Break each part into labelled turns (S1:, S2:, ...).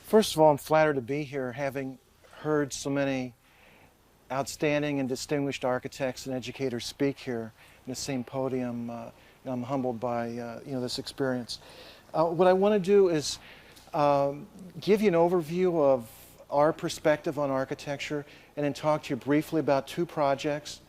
S1: First of all, I'm flattered to be here, having heard so many outstanding and distinguished architects and educators speak here in the same podium. I'm humbled by this experience. What I want to do is give you an overview of our perspective on architecture, and then talk to you briefly about two projects.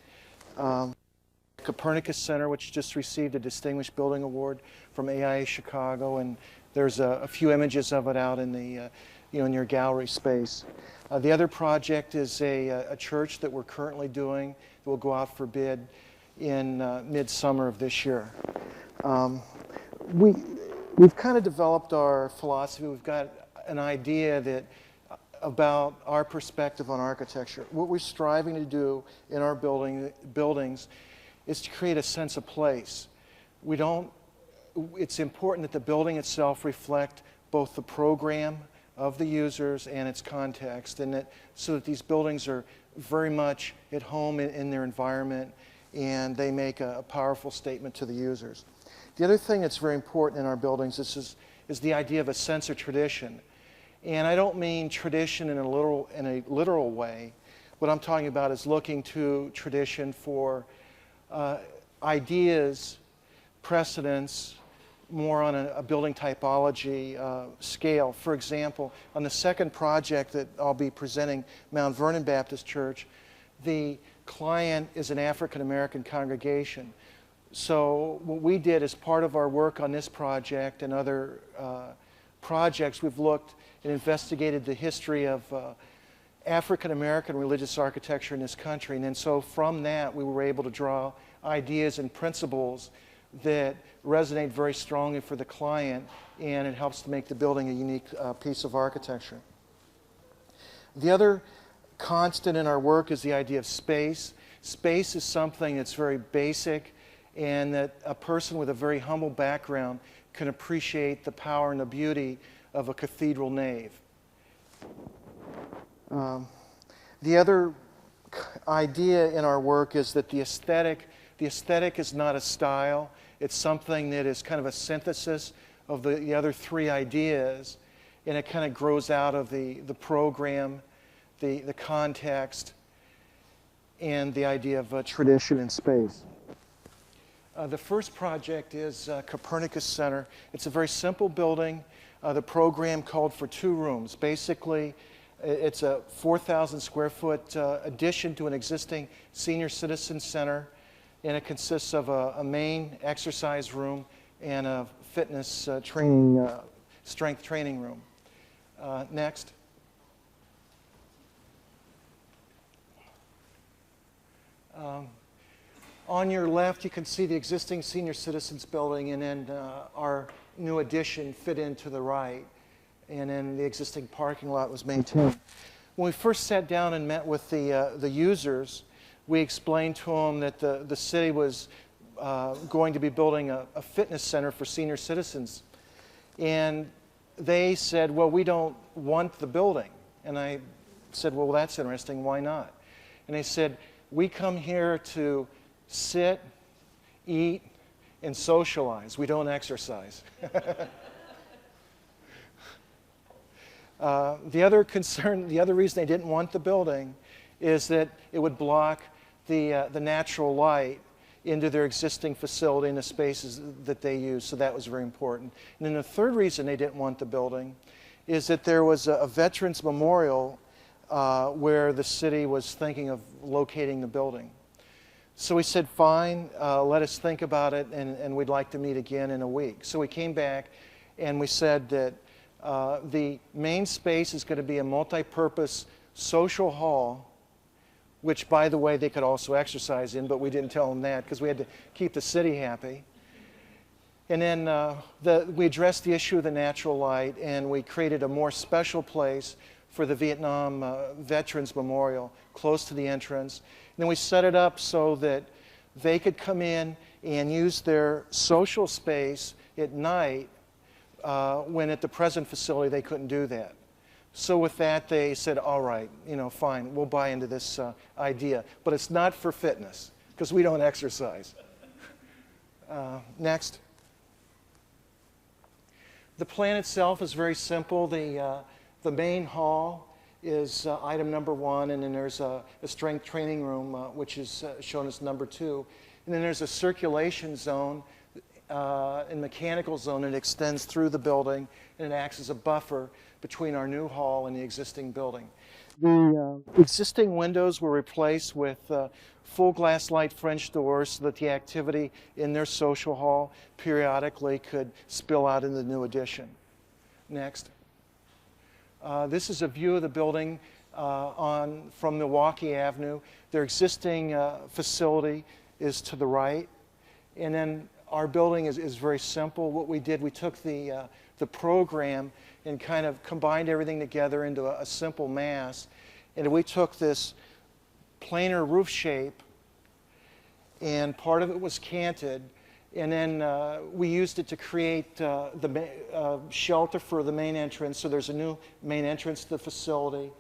S1: Copernicus Center, which just received a Distinguished Building Award from AIA Chicago, and there's a few images of it out in the in your gallery space. The other project is a church that we're currently doing that will go out for bid in midsummer of this year. We've kind of developed our philosophy. We've got an idea about our perspective on architecture. What we're striving to do in our buildings is to create a sense of place. It's important that the building itself reflect both the program of the users and its context, and so that these buildings are very much at home in their environment, and they make a powerful statement to the users. The other thing that's very important in our buildings is the idea of a sense of tradition. And I don't mean tradition in a literal way. What I'm talking about is looking to tradition for ideas, precedents, more on a building typology scale. For example, on the second project that I'll be presenting, Mount Vernon Baptist Church, the client is an African American congregation. So what we did as part of our work on this project and other projects, we've looked and investigated the history of African American religious architecture in this country. And then so from that, we were able to draw ideas and principles that resonate very strongly for the client, and it helps to make the building a unique piece of architecture. The other constant in our work is the idea of space. Space is something that's very basic, and that a person with a very humble background can appreciate the power and the beauty of a cathedral nave. The other idea in our work is that the aesthetic is not a style. It's something that is kind of a synthesis of the other three ideas, and it kind of grows out of the program, the context, and the idea of tradition and space. The first project is Copernicus Center. It's a very simple building. The program called for 2 rooms. Basically, it's a 4,000 square foot addition to an existing senior citizen center, and it consists of a main exercise room and a fitness training, strength training room. Next. On your left, you can see the existing senior citizens building, and then our new addition fit into the right, and then the existing parking lot was maintained. When we first sat down and met with the users, we explained to them that the city was going to be building a fitness center for senior citizens. And they said, well, we don't want the building. And I said, well, that's interesting, why not? And they said, we come here to sit, eat, and socialize. We don't exercise. The other reason they didn't want the building is that it would block the natural light into their existing facility and the spaces that they use, so that was very important. And then the third reason they didn't want the building is that there was a veterans memorial where the city was thinking of locating the building. So we said, fine, let us think about it, and we'd like to meet again in a week. So we came back and we said that the main space is going to be a multi-purpose social hall, which, by the way, they could also exercise in, but we didn't tell them that because we had to keep the city happy. And then we addressed the issue of the natural light, and we created a more special place for the Vietnam Veterans Memorial, close to the entrance. And then we set it up so that they could come in and use their social space at night when at the present facility they couldn't do that. So with that, they said, all right, fine, we'll buy into this idea. But it's not for fitness, because we don't exercise. Next. The plan itself is very simple. The main hall is item number 1, and then there's a strength training room, which is shown as number 2. And then there's a circulation zone and mechanical zone that extends through the building, and it acts as a buffer between our new hall and the existing building. The existing windows were replaced with full glass light French doors so that the activity in their social hall periodically could spill out into the new addition. Next. This is a view of the building from Milwaukee Avenue. Their existing facility is to the right. And then our building is very simple. What we did, we took the program and kind of combined everything together into a simple mass. And we took this planar roof shape, and part of it was canted. And then we used it to create the shelter for the main entrance. So there's a new main entrance to the facility.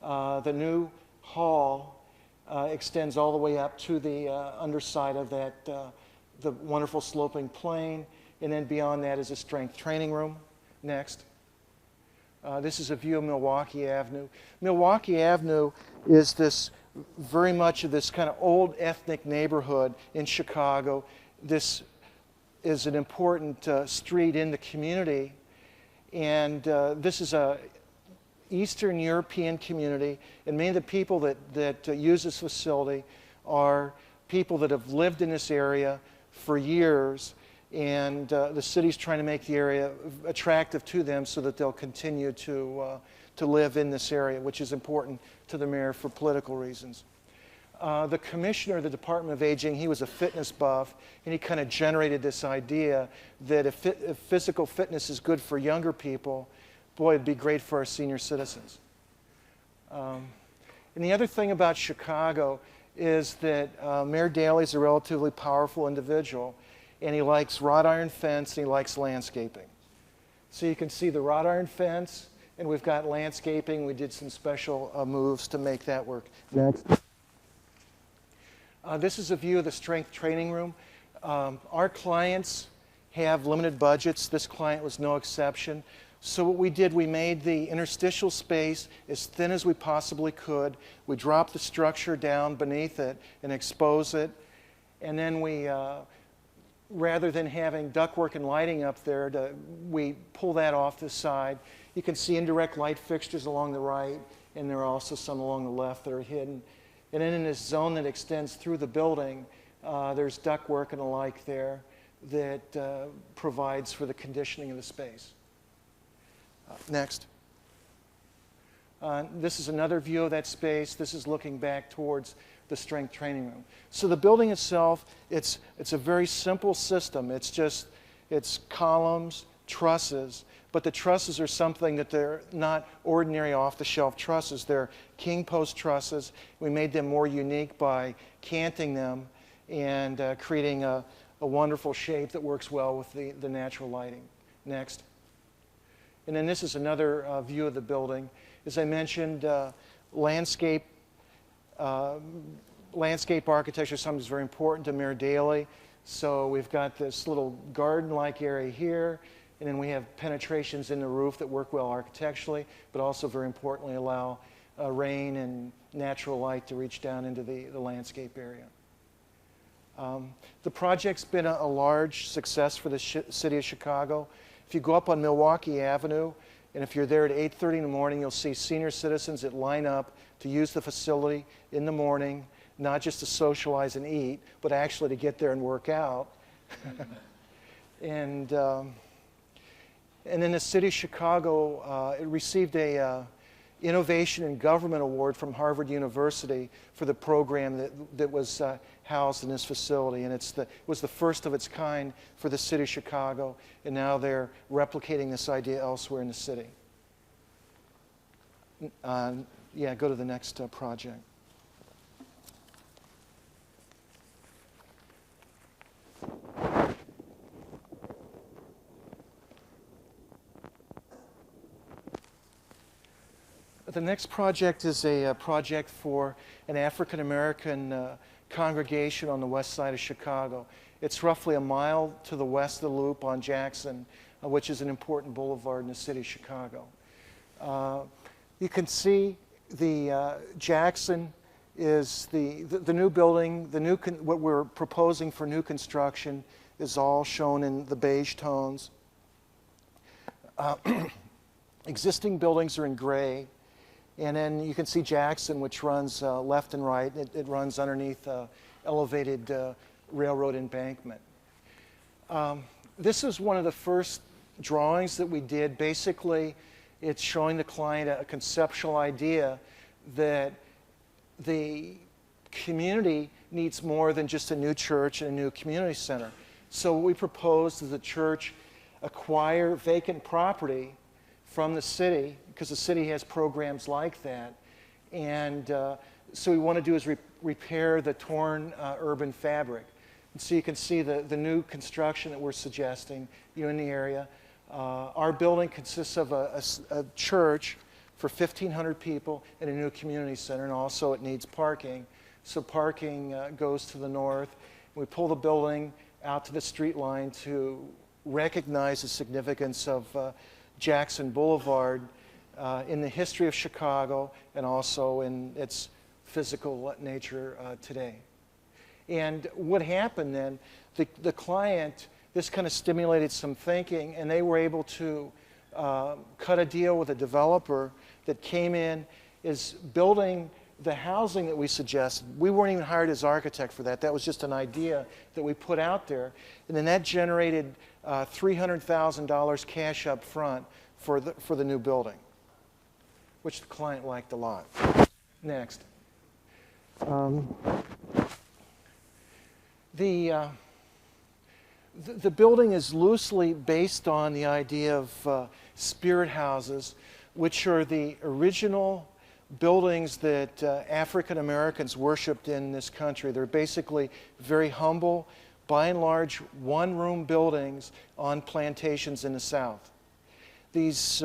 S1: The new hall extends all the way up to the underside of that, the wonderful sloping plane. And then beyond that is a strength training room. Next. This is a view of Milwaukee Avenue. Milwaukee Avenue is this very much of this kind of old ethnic neighborhood in Chicago. This is an important street in the community, and this is a Eastern European community, and many of the people that use this facility are people that have lived in this area for years, and the city's trying to make the area attractive to them so that they'll continue to live in this area, which is important to the mayor for political reasons. The commissioner of the Department of Aging, he was a fitness buff, and he kind of generated this idea that if physical fitness is good for younger people, boy, it'd be great for our senior citizens. And the other thing about Chicago is that Mayor Daley is a relatively powerful individual, and he likes wrought iron fence, and he likes landscaping. So you can see the wrought iron fence, and we've got landscaping. We did some special moves to make that work. Next. This is a view of the strength training room. Our clients have limited budgets. This client was no exception. So what we did, we made the interstitial space as thin as we possibly could. We dropped the structure down beneath it and expose it. And then we, rather than having ductwork and lighting up there, we pull that off the side. You can see indirect light fixtures along the right, and there are also some along the left that are hidden. And then in this zone that extends through the building, there's ductwork and the like there that provides for the conditioning of the space. Next. This is another view of that space. This is looking back towards the strength training room. So the building itself, it's a very simple system. It's columns, trusses, but the trusses are something that they're not ordinary off-the-shelf trusses. They're king post trusses. We made them more unique by canting them and creating a wonderful shape that works well with the natural lighting. Next. And then this is another view of the building. As I mentioned, landscape architecture is something that's very important to Mayor Daley. So we've got this little garden-like area here, and then we have penetrations in the roof that work well architecturally, but also very importantly allow rain and natural light to reach down into the landscape area. The project's been a large success for the city of Chicago. If you go up on Milwaukee Avenue, and if you're there at 8:30 in the morning, you'll see senior citizens that line up to use the facility in the morning, not just to socialize and eat, but actually to get there and work out. And then the city of Chicago, it received a Innovation in Government Award from Harvard University for the program that was housed in this facility. And it was the first of its kind for the city of Chicago, and now they're replicating this idea elsewhere in the city. Yeah, go to the next project. The next project is a project for an African American congregation on the west side of Chicago. It's roughly a mile to the west of the loop on Jackson, which is an important boulevard in the city of Chicago. You can see the Jackson is the new building. What we're proposing for new construction is all shown in the beige tones. Existing buildings are in gray. And then you can see Jackson, which runs left and right. It runs underneath elevated railroad embankment. This is one of the first drawings that we did. Basically, it's showing the client a conceptual idea that the community needs more than just a new church and a new community center. So what we proposed is the church acquire vacant property from the city, because the city has programs like that. And so we want to do is repair the torn urban fabric. And so you can see the new construction that we're suggesting in the area. Our building consists of a church for 1,500 people and a new community center, and also it needs parking. So parking goes to the north. We pull the building out to the street line to recognize the significance of Jackson Boulevard in the history of Chicago and also in its physical nature today. And what happened then, the client, this kind of stimulated some thinking, and they were able to cut a deal with a developer that came in, is building the housing that we suggested. We weren't even hired as architect for that. That was just an idea that we put out there. And then that generated $300,000 cash up front for the new building, which the client liked a lot. Next. The building is loosely based on the idea of spirit houses, which are the original buildings that African Americans worshipped in this country. They're basically very humble, by and large, one-room buildings on plantations in the South. These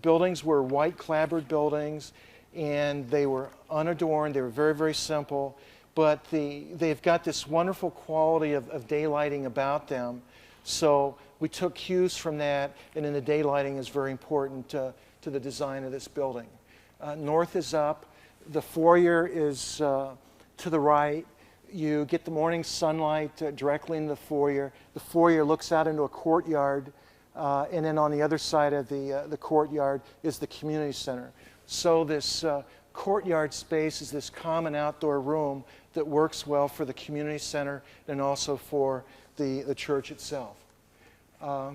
S1: buildings were white clapboard buildings, and they were unadorned. They were very, very simple, but they've got this wonderful quality of daylighting about them. So we took cues from that, and then the daylighting is very important to the design of this building. North is up. The foyer is to the right. You get the morning sunlight directly into the foyer. The foyer looks out into a courtyard, and then on the other side of the courtyard is the community center. So this courtyard space is this common outdoor room that works well for the community center and also for the church itself. The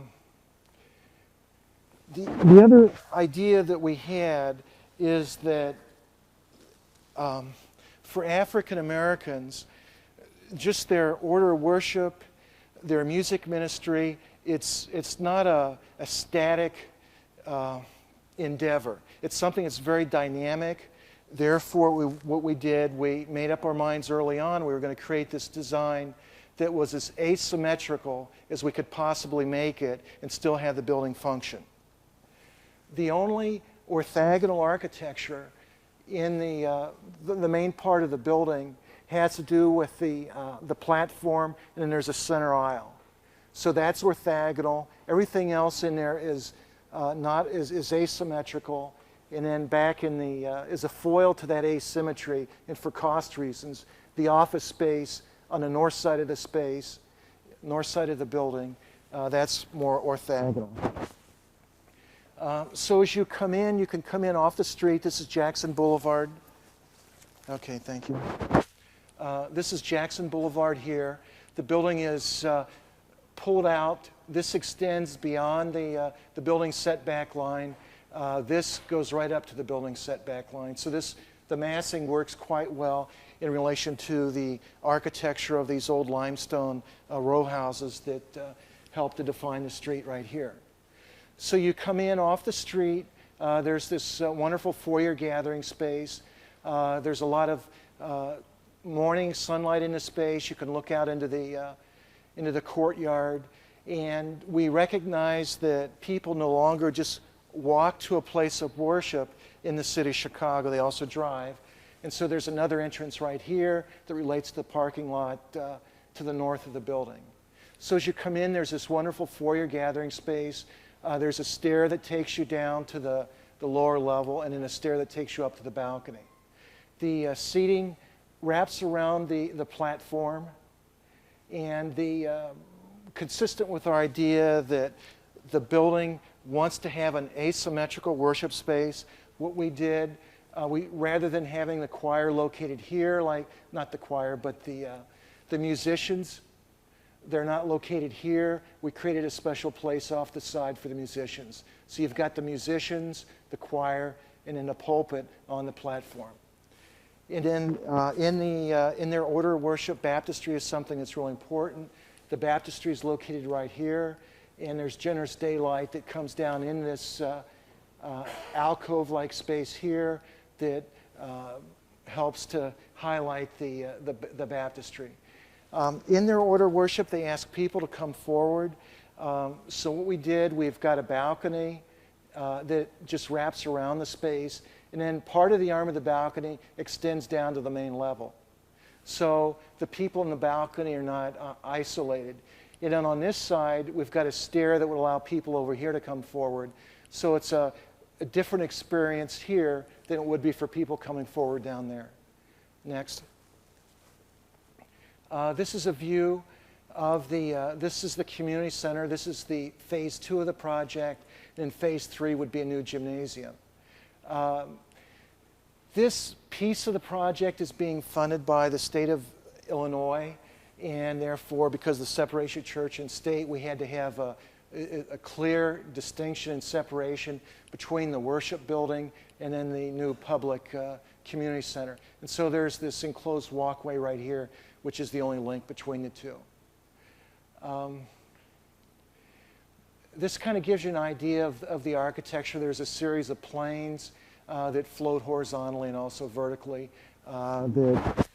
S1: other idea that we had is that for African Americans, just their order of worship, their music ministry, it's not a static endeavor. It's something that's very dynamic. Therefore, what we did, we made up our minds early on, we were going to create this design that was as asymmetrical as we could possibly make it and still have the building function. The only orthogonal architecture in the main part of the building has to do with the platform, and then there's a center aisle. So that's orthogonal. Everything else in there is asymmetrical, and then back in is a foil to that asymmetry. And for cost reasons, the office space on the north side of the building, that's more orthogonal. So as you come in, you can come in off the street. This is Jackson Boulevard. Okay, thank you. This is Jackson Boulevard here. The building is pulled out. This extends beyond the building setback line. This goes right up to the building setback line. So the massing works quite well in relation to the architecture of these old limestone row houses that help to define the street right here. So you come in off the street. There's this wonderful foyer gathering space. There's a lot of morning sunlight in the space. You can look out into the courtyard. And we recognize that people no longer just walk to a place of worship in the city of Chicago. They also drive. And so there's another entrance right here that relates to the parking lot to the north of the building. So as you come in, there's this wonderful foyer gathering space. There's a stair that takes you down to the lower level, and then a stair that takes you up to the balcony. The seating wraps around the platform, and consistent with our idea that the building wants to have an asymmetrical worship space, what we did, rather than having the choir located here, like, not the choir, but the musicians, they're not located here. We created a special place off the side for the musicians. So you've got the musicians, the choir, and then the pulpit on the platform. And then in their order of worship, baptistry is something that's really important. The baptistry is located right here, and there's generous daylight that comes down in this alcove-like space here that helps to highlight the baptistry. In their order of worship, they ask people to come forward. So what we did, we've got a balcony that just wraps around the space, and then part of the arm of the balcony extends down to the main level. So the people in the balcony are not isolated. And then on this side, we've got a stair that would allow people over here to come forward. So it's a different experience here than it would be for people coming forward down there. Next. This is a view of this is the community center. This is the phase 2 of the project. And phase 3 would be a new gymnasium. This piece of the project is being funded by the state of Illinois, and therefore, because of the separation of church and state, we had to have a clear distinction and separation between the worship building and then the new public community center. And so there's this enclosed walkway right here, which is the only link between the two. This kind of gives you an idea of the architecture. There's a series of planes that float horizontally and also vertically that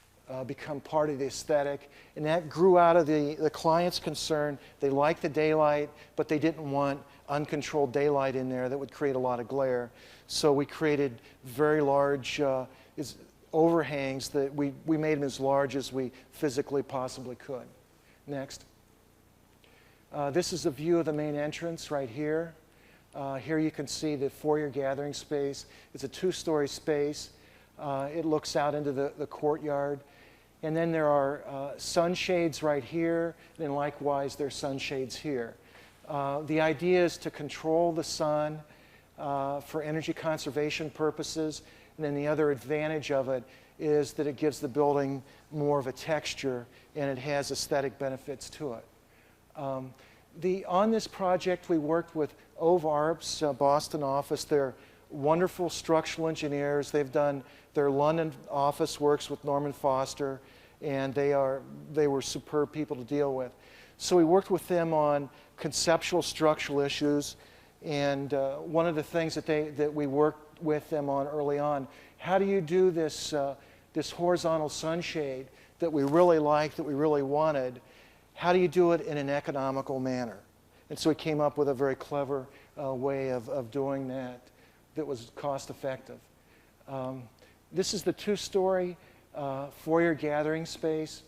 S1: become part of the aesthetic. And that grew out of the client's concern. They liked the daylight, but they didn't want uncontrolled daylight in there that would create a lot of glare. So we created very large overhangs that we made them as large as we physically possibly could. Next. This is a view of the main entrance right here. Here you can see the foyer gathering space. It's a 2-story space. It looks out into the courtyard. And then there are sunshades right here, and then likewise there are sunshades here. The idea is to control the sun for energy conservation purposes, and then the other advantage of it is that it gives the building more of a texture, and it has aesthetic benefits to it. On this project, we worked with Ove Arp's Boston office. They're wonderful structural engineers. They've done their London office works with Norman Foster, and they were superb people to deal with. So we worked with them on conceptual structural issues, and one of the things that we worked with them on early on, how do you do this horizontal sunshade that we really liked, that we really wanted? How do you do it in an economical manner? And so we came up with a very clever way of doing that was cost effective. This is the 2-story foyer gathering space.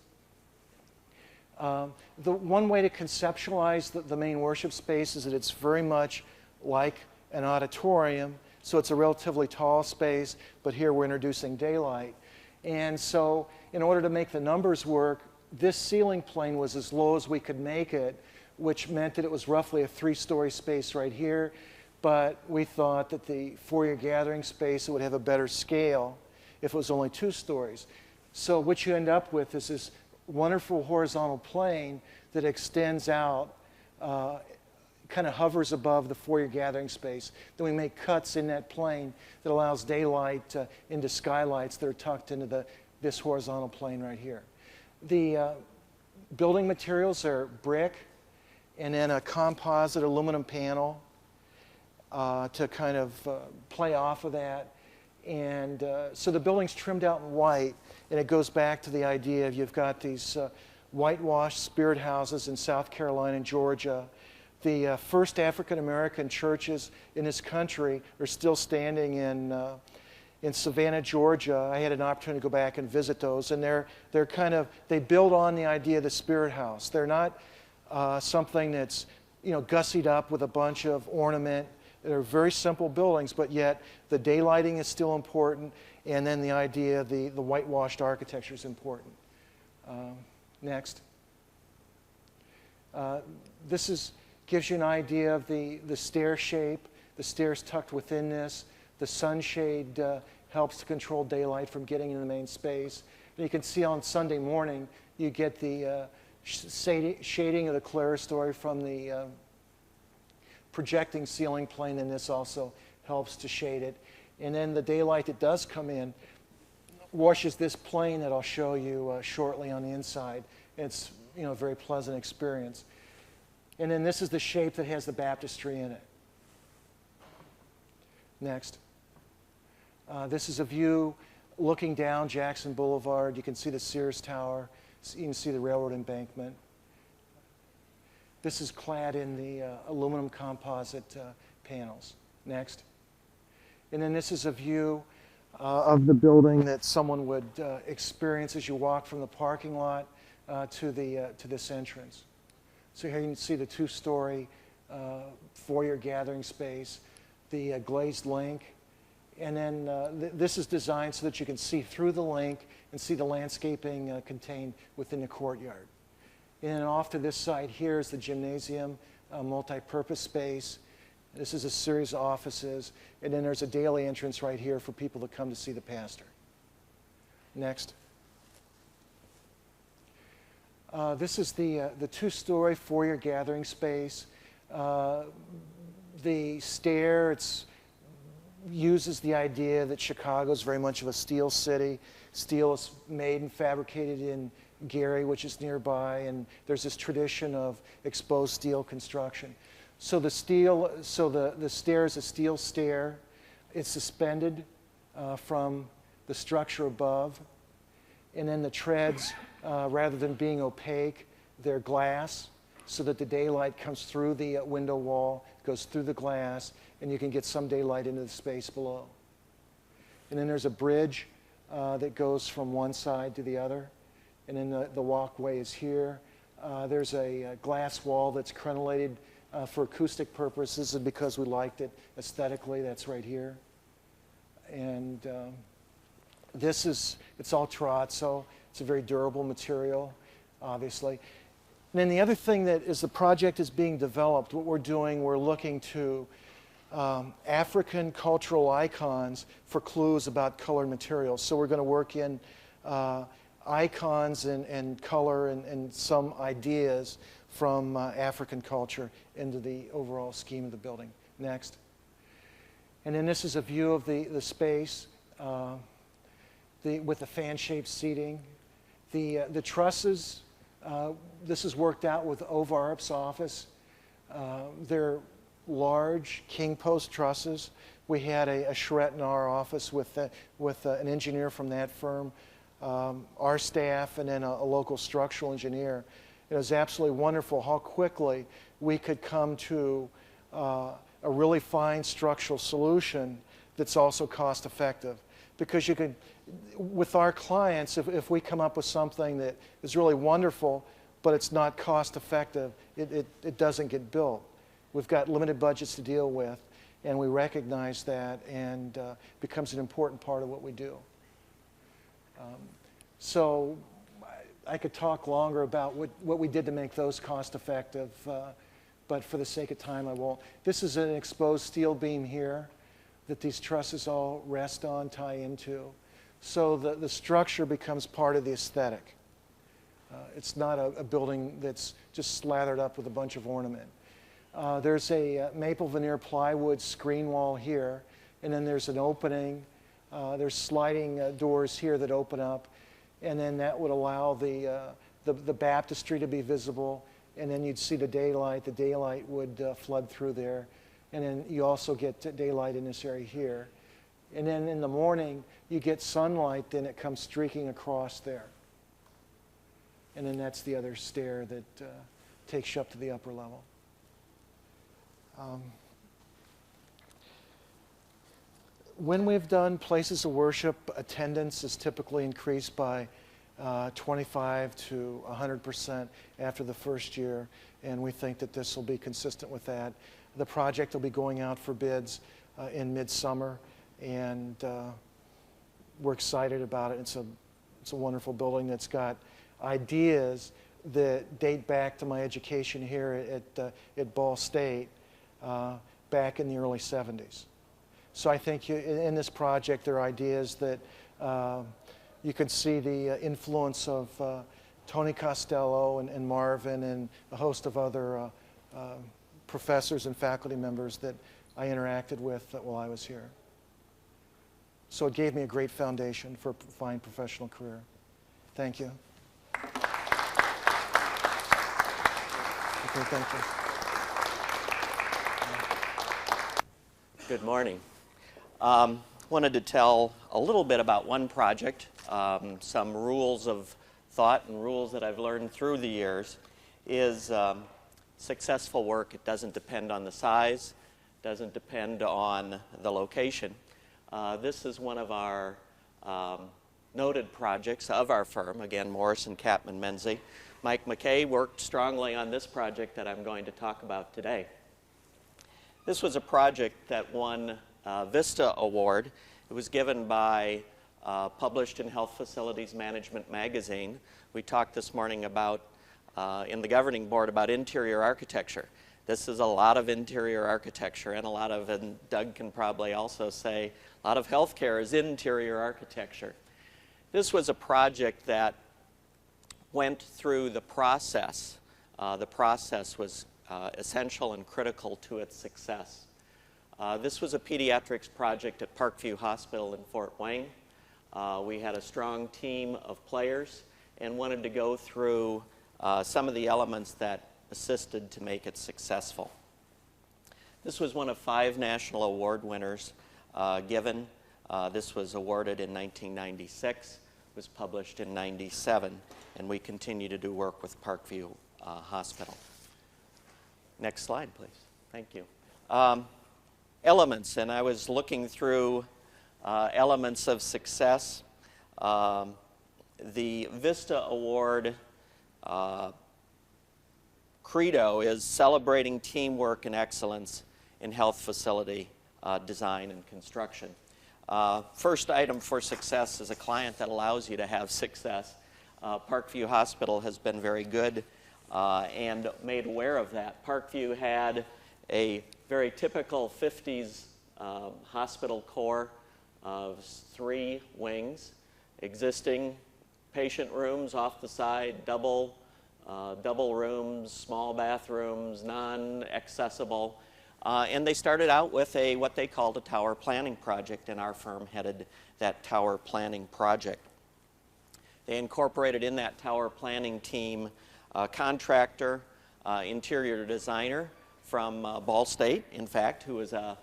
S1: The one way to conceptualize the main worship space is that it's very much like an auditorium. So it's a relatively tall space, but here we're introducing daylight. And so in order to make the numbers work, this ceiling plane was as low as we could make it, which meant that it was roughly a 3-story space right here. But we thought that the foyer gathering space would have a better scale if it was only 2 stories. So what you end up with is this wonderful horizontal plane that extends out, kind of hovers above the foyer gathering space. Then we make cuts in that plane that allows daylight into skylights that are tucked into this horizontal plane right here. The building materials are brick and then a composite aluminum panel to kind of play off of that. And so the building's trimmed out in white, and it goes back to the idea of you've got these whitewashed spirit houses in South Carolina and Georgia. The first African-American churches in this country are still standing in Savannah, Georgia. I had an opportunity to go back and visit those, and they build on the idea of the spirit house. They're not something that's gussied up with a bunch of ornament. They're very simple buildings, but yet the daylighting is still important, and then the idea, the whitewashed architecture is important. Next. This gives you an idea of the stair shape. The stairs tucked within this. The sunshade helps to control daylight from getting into the main space. And you can see on Sunday morning, you get the shading of the clerestory from the projecting ceiling plane, and this also helps to shade it. And then the daylight that does come in washes this plane that I'll show you shortly on the inside. It's a very pleasant experience. And then this is the shape that has the baptistry in it. Next. This is a view looking down Jackson Boulevard. You can see the Sears Tower. You can see the railroad embankment. This is clad in the aluminum composite panels. Next. And then this is a view of the building that someone would experience as you walk from the parking lot to this entrance. So here you can see the two-story foyer gathering space, the glazed link, and then this is designed so that you can see through the link and see the landscaping contained within the courtyard. And then off to this side here is the gymnasium, multi-purpose space. This is a series of offices, and then there's a daily entrance right here for people to come to see the pastor. Next. This is the two-story foyer gathering space. The stair, uses the idea that Chicago is very much of a steel city. Steel is made and fabricated in Gary, which is nearby, and there's this tradition of exposed steel construction. So the stair is a steel stair. It's suspended from the structure above, and then the treads, rather than being opaque, they're glass, so that the daylight comes through the window wall, goes through the glass, and you can get some daylight into the space below. And then there's a bridge that goes from one side to the other, and then the walkway is here. There's a glass wall that's crenellated for acoustic purposes, and because we liked it aesthetically, that's right here. And it's all terrazzo. It's a very durable material, obviously. And then the other thing that as the project is being developed, what we're doing, we're looking to African cultural icons for clues about colored materials. So we're going to work in icons and color and some ideas from African culture into the overall scheme of the building. Next. And then this is a view of the space with the fan-shaped seating. The trusses, this is worked out with Ovarp's office. They're large king post trusses. We had a charrette in our office with an engineer from that firm, our staff, and then a local structural engineer. It was absolutely wonderful how quickly we could come to a really fine structural solution that's also cost effective. Because you could, with our clients, if we come up with something that is really wonderful, but it's not cost effective, it doesn't get built. We've got limited budgets to deal with, and we recognize that, and becomes an important part of what we do. So I could talk longer about what we did to make those cost effective, but for the sake of time, I won't. This is an exposed steel beam here that these trusses all rest on, tie into. So the structure becomes part of the aesthetic. It's not a building that's just slathered up with a bunch of ornament. There's a maple veneer plywood screen wall here, and then there's an opening. There's sliding doors here that open up, and then that would allow the baptistry to be visible, and then you'd see the daylight. The daylight would flood through there, and then you also get daylight in this area here. And then in the morning, you get sunlight, then it comes streaking across there. And then that's the other stair that takes you up to the upper level. When we've done places of worship, attendance is typically increased by 25 to 100% after the first year, and we think that this will be consistent with that. The project will be going out for bids in midsummer, and we're excited about it. It's a wonderful building that's got ideas that date back to my education here at Ball State back in the early 70s. So I think in this project there are ideas that you can see the influence of Tony Costello and Marvin and a host of other professors and faculty members that I interacted with while I was here. So it gave me a great foundation for a fine professional career. Thank you. Okay, thank you.
S2: Good morning. Wanted to tell a little bit about one project, some rules of thought and rules that I've learned through the years is successful work. It doesn't depend on the size, doesn't depend on the location. This is one of our noted projects of our firm, again, Morrison, Capman, Menzie. Mike McKay worked strongly on this project that I'm going to talk about today. This was a project that won Vista Award. It was given by published in Health Facilities Management magazine. We talked this morning about, in the governing board, about interior architecture. This is a lot of interior architecture and a lot of, and Doug can probably also say, a lot of healthcare is interior architecture. This was a project that went through the process. The process was essential and critical to its success. This was a pediatrics project at Parkview Hospital in Fort Wayne. We had a strong team of players and wanted to go through some of the elements that assisted to make it successful. This was one of 5 national award winners given. This was awarded in 1996, was published in 97, and we continue to do work with Parkview Hospital. Next slide, please. Thank you. Elements, and I was looking through elements of success. The Vista Award credo is celebrating teamwork and excellence in health facility design and construction. First item for success is a client that allows you to have success. Parkview Hospital has been very good and made aware of that. Parkview had a very typical 50s hospital core of 3 wings, existing patient rooms off the side, double rooms, small bathrooms, non-accessible. And they started out with what they called a tower planning project, and our firm headed that tower planning project. They incorporated in that tower planning team a contractor, interior designer from Ball State, in fact, who was a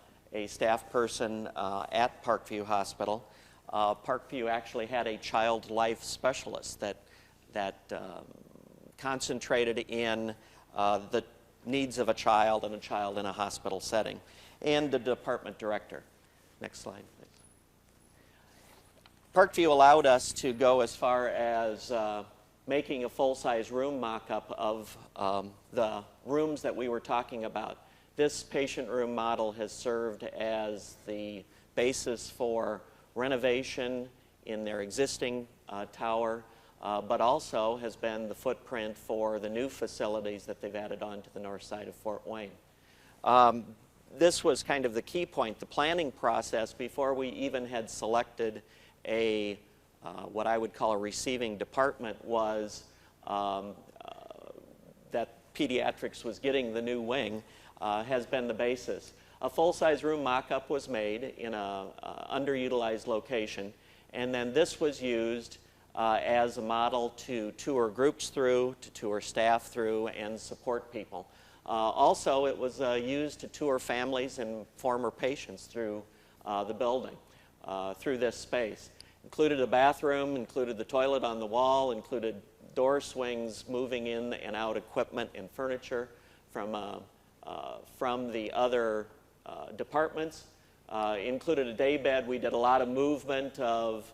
S2: staff person at Parkview Hospital. Parkview actually had a child life specialist that concentrated in the needs of a child and a child in a hospital setting, and the department director. Next slide, please. Parkview allowed us to go as far as making a full-size room mock-up of the rooms that we were talking about. This patient room model has served as the basis for renovation in their existing tower, but also has been the footprint for the new facilities that they've added on to the north side of Fort Wayne. This was kind of the key point. The planning process, before we even had selected what I would call a receiving department, was that pediatrics was getting the new wing, has been the basis. A full-size room mock-up was made in an underutilized location, and then this was used as a model to tour groups through, to tour staff through, and support people. Also, it was used to tour families and former patients through the building, through this space. Included a bathroom, included the toilet on the wall, included door swings, moving in and out equipment and furniture from the other departments. Included a day bed. We did a lot of movement of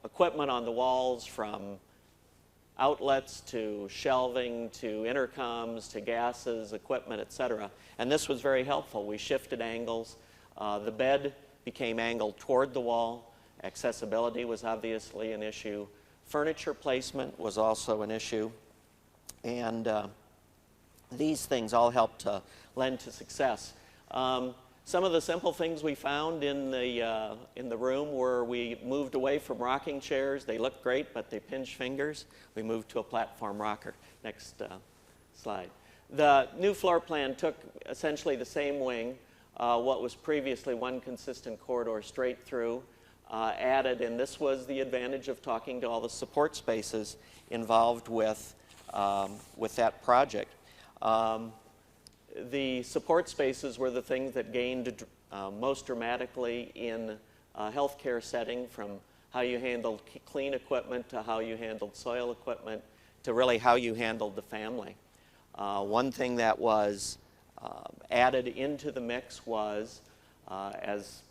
S2: equipment on the walls, from outlets to shelving to intercoms to gases, equipment, etc. And this was very helpful. We shifted angles. The bed became angled toward the wall. Accessibility was obviously an issue. Furniture placement was also an issue. And these things all helped to lend to success. Some of the simple things we found in the room were we moved away from rocking chairs. They looked great, but they pinch fingers. We moved to a platform rocker. Next slide. The new floor plan took essentially the same wing, what was previously one consistent corridor straight through, added, and this was the advantage of talking to all the support spaces involved with that project. The support spaces were the things that gained most dramatically in a healthcare setting, from how you handled clean equipment to how you handled soil equipment to really how you handled the family. One thing that was added into the mix was, as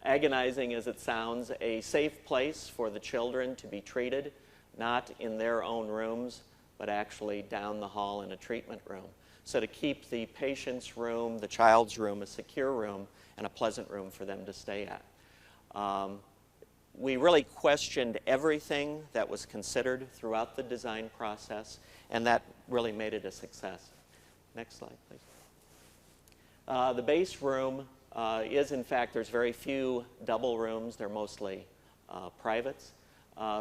S2: agonizing as it sounds, a safe place for the children to be treated, not in their own rooms, but actually down the hall in a treatment room. So to keep the patient's room, the child's room, a secure room, and a pleasant room for them to stay at. We really questioned everything that was considered throughout the design process, and that really made it a success. Next slide, please. The base room is, in fact, there's very few double rooms. They're mostly privates.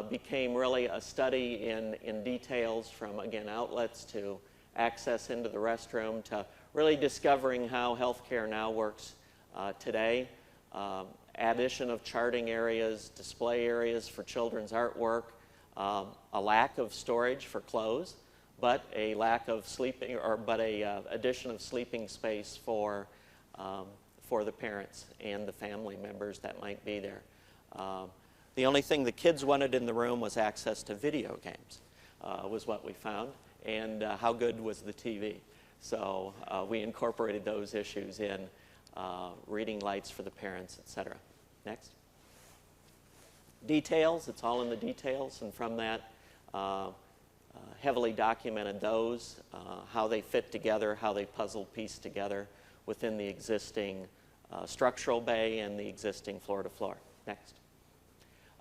S2: Became really a study in details, from, again, outlets to access into the restroom to really discovering how healthcare now works today. Addition of charting areas, display areas for children's artwork, a lack of storage for clothes, but a lack of sleeping, addition of sleeping space for the parents and the family members that might be there. The only thing the kids wanted in the room was access to video games, was what we found, and how good was the TV. So we incorporated those issues in reading lights for the parents, etc. Next. Details, it's all in the details, and from that, heavily documented those, how they fit together, how they puzzle piece together within the existing structural bay and the existing floor-to-floor. Next.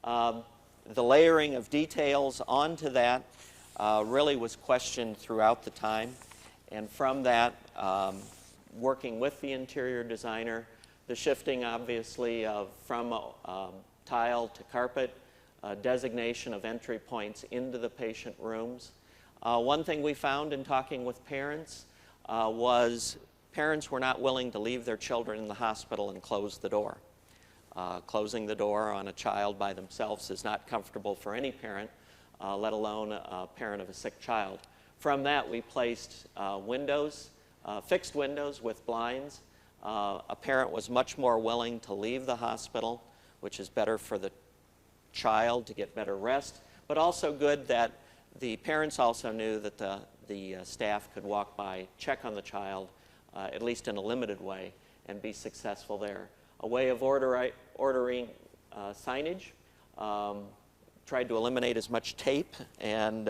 S2: The layering of details onto that really was questioned throughout the time, and from that, working with the interior designer, the shifting obviously from tile to carpet, designation of entry points into the patient rooms. One thing we found in talking with parents was parents were not willing to leave their children in the hospital and close the door. Closing the door on a child by themselves is not comfortable for any parent, let alone a parent of a sick child. From that, we placed windows, fixed windows with blinds. A parent was much more willing to leave the hospital, which is better for the child to get better rest, but also good that the parents also knew that the staff could walk by, check on the child, at least in a limited way, and be successful there. A way of ordering signage, tried to eliminate as much tape and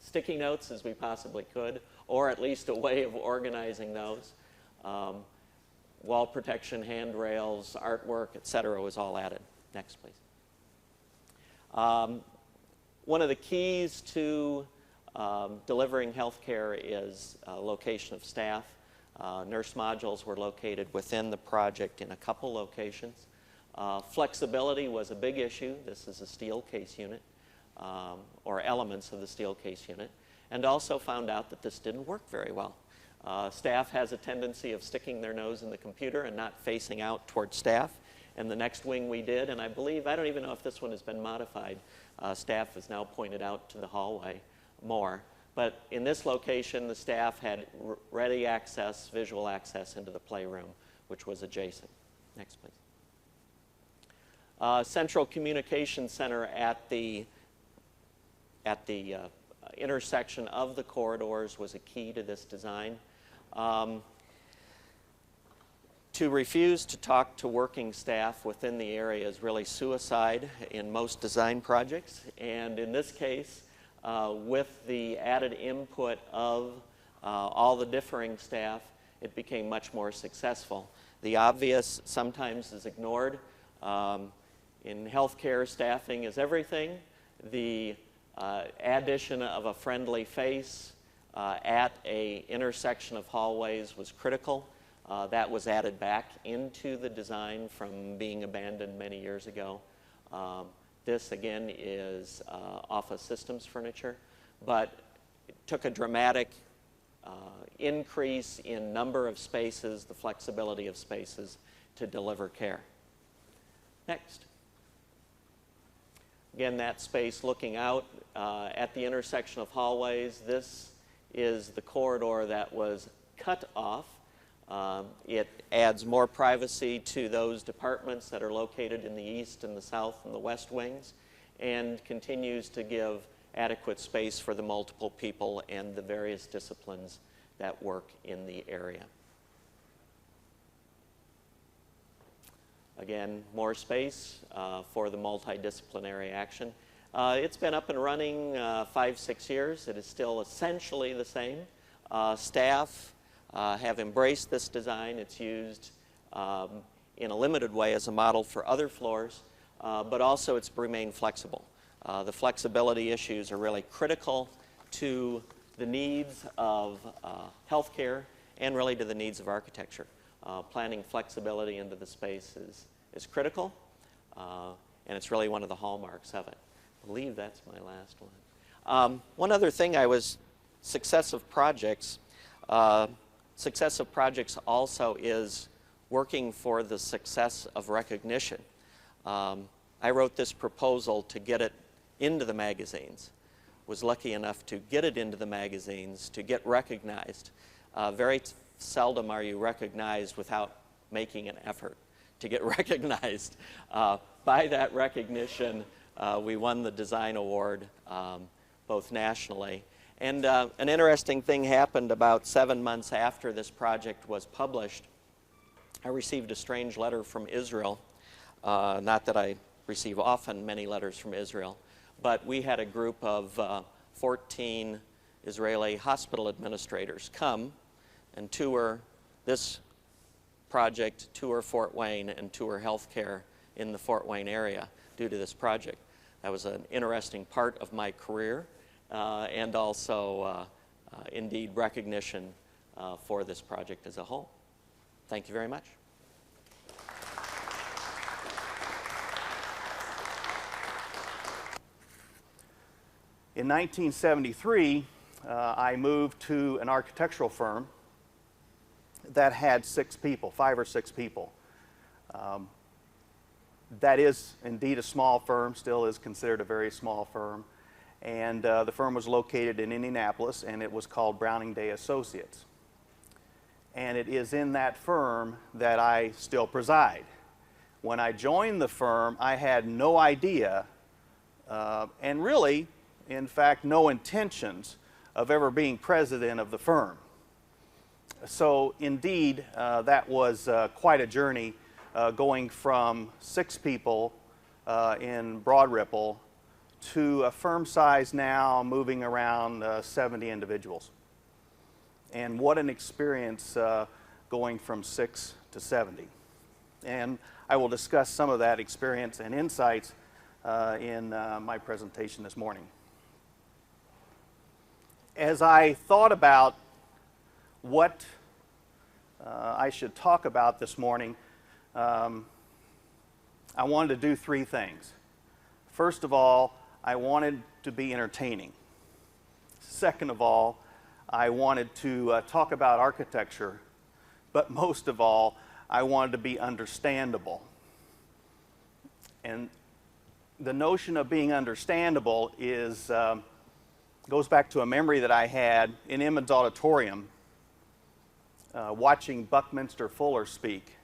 S2: sticky notes as we possibly could, or at least a way of organizing those. Wall protection, handrails, artwork, etc. was all added. Next, please. One of the keys to delivering healthcare is location of staff. Nurse modules were located within the project in a couple locations. Flexibility was a big issue. This is a steel case unit, or elements of the steel case unit, and also found out that this didn't work very well. Staff has a tendency of sticking their nose in the computer and not facing out toward staff. And the next wing we did, and I believe, I don't even know if this one has been modified, staff has now pointed out to the hallway more. But in this location, the staff had ready access, visual access into the playroom, which was adjacent. Next, please. Central Communication Center at the intersection of the corridors was a key to this design. To refuse to talk to working staff within the area is really suicide in most design projects. And in this case, with the added input of all the differing staff, it became much more successful. The obvious sometimes is ignored. In healthcare, staffing is everything. The addition of a friendly face at an intersection of hallways was critical. That was added back into the design from being abandoned many years ago. This, again, is office systems furniture, but it took a dramatic increase in number of spaces, the flexibility of spaces to deliver care. Next. Again, that space looking out at the intersection of hallways. This is the corridor that was cut off. It adds more privacy to those departments that are located in the east and the south and the west wings, and continues to give adequate space for the multiple people and the various disciplines that work in the area. Again, more space for the multidisciplinary action. It's been up and running 5-6 years. It is still essentially the same. Staff have embraced this design. It's used in a limited way as a model for other floors, but also it's remained flexible. The flexibility issues are really critical to the needs of healthcare and really to the needs of architecture. Planning flexibility into the space is critical, and it's really one of the hallmarks of it. I believe that's my last one. One other thing successive projects also is working for the success of recognition. I wrote this proposal to get it into the magazines. Was lucky enough to get it into the magazines, to get recognized. Very seldom are you recognized without making an effort to get recognized. By that recognition, we won the design award, both nationally. And an interesting thing happened about 7 months after this project was published. I received a strange letter from Israel. Not that I receive often many letters from Israel, but we had a group of 14 Israeli hospital administrators come and tour this project, tour Fort Wayne, and tour healthcare in the Fort Wayne area due to this project. That was an interesting part of my career, and also indeed recognition for this project as a whole. Thank you very much.
S3: In 1973, I moved to an architectural firm that had 6 people, 5 or 6 people. That is indeed a small firm, still is considered a very small firm. And the firm was located in Indianapolis, and it was called Browning Day Associates. And it is in that firm that I still preside. When I joined the firm, I had no idea, and really, in fact, no intentions of ever being president of the firm. So indeed, that was quite a journey, going from 6 people in Broad Ripple to a firm size now moving around 70 individuals. And what an experience going from 6 to 70. And I will discuss some of that experience and insights in my presentation this morning. As I thought about what I should talk about this morning, I wanted to do 3 things. First of all, I wanted to be entertaining. Second of all, I wanted to talk about architecture, but most of all, I wanted to be understandable. And the notion of being understandable is goes back to a memory that I had in Emmons Auditorium watching Buckminster Fuller speak.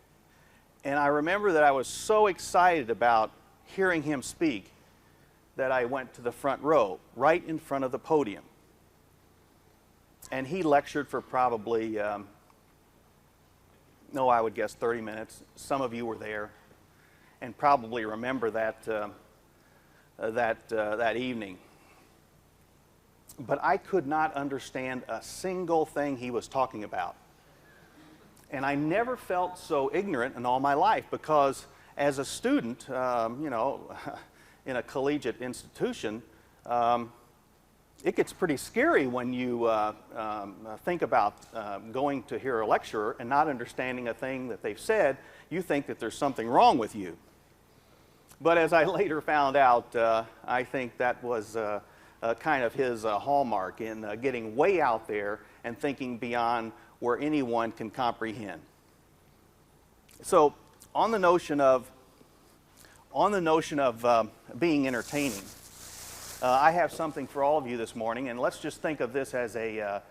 S3: And I remember that I was so excited about hearing him speak that I went to the front row, right in front of the podium. And he lectured for probably no, I would guess 30 minutes. Some of you were there and probably remember that evening. But I could not understand a single thing he was talking about. And I never felt so ignorant in all my life, because as a student, you know, in a collegiate institution, it gets pretty scary when you think about going to hear a lecturer and not understanding a thing that they've said. You think that there's something wrong with you. But as I later found out, I think that was kind of his hallmark in getting way out there and thinking beyond where anyone can comprehend. So on the notion of being entertaining, I have something for all of you this morning, and let's just think of this as a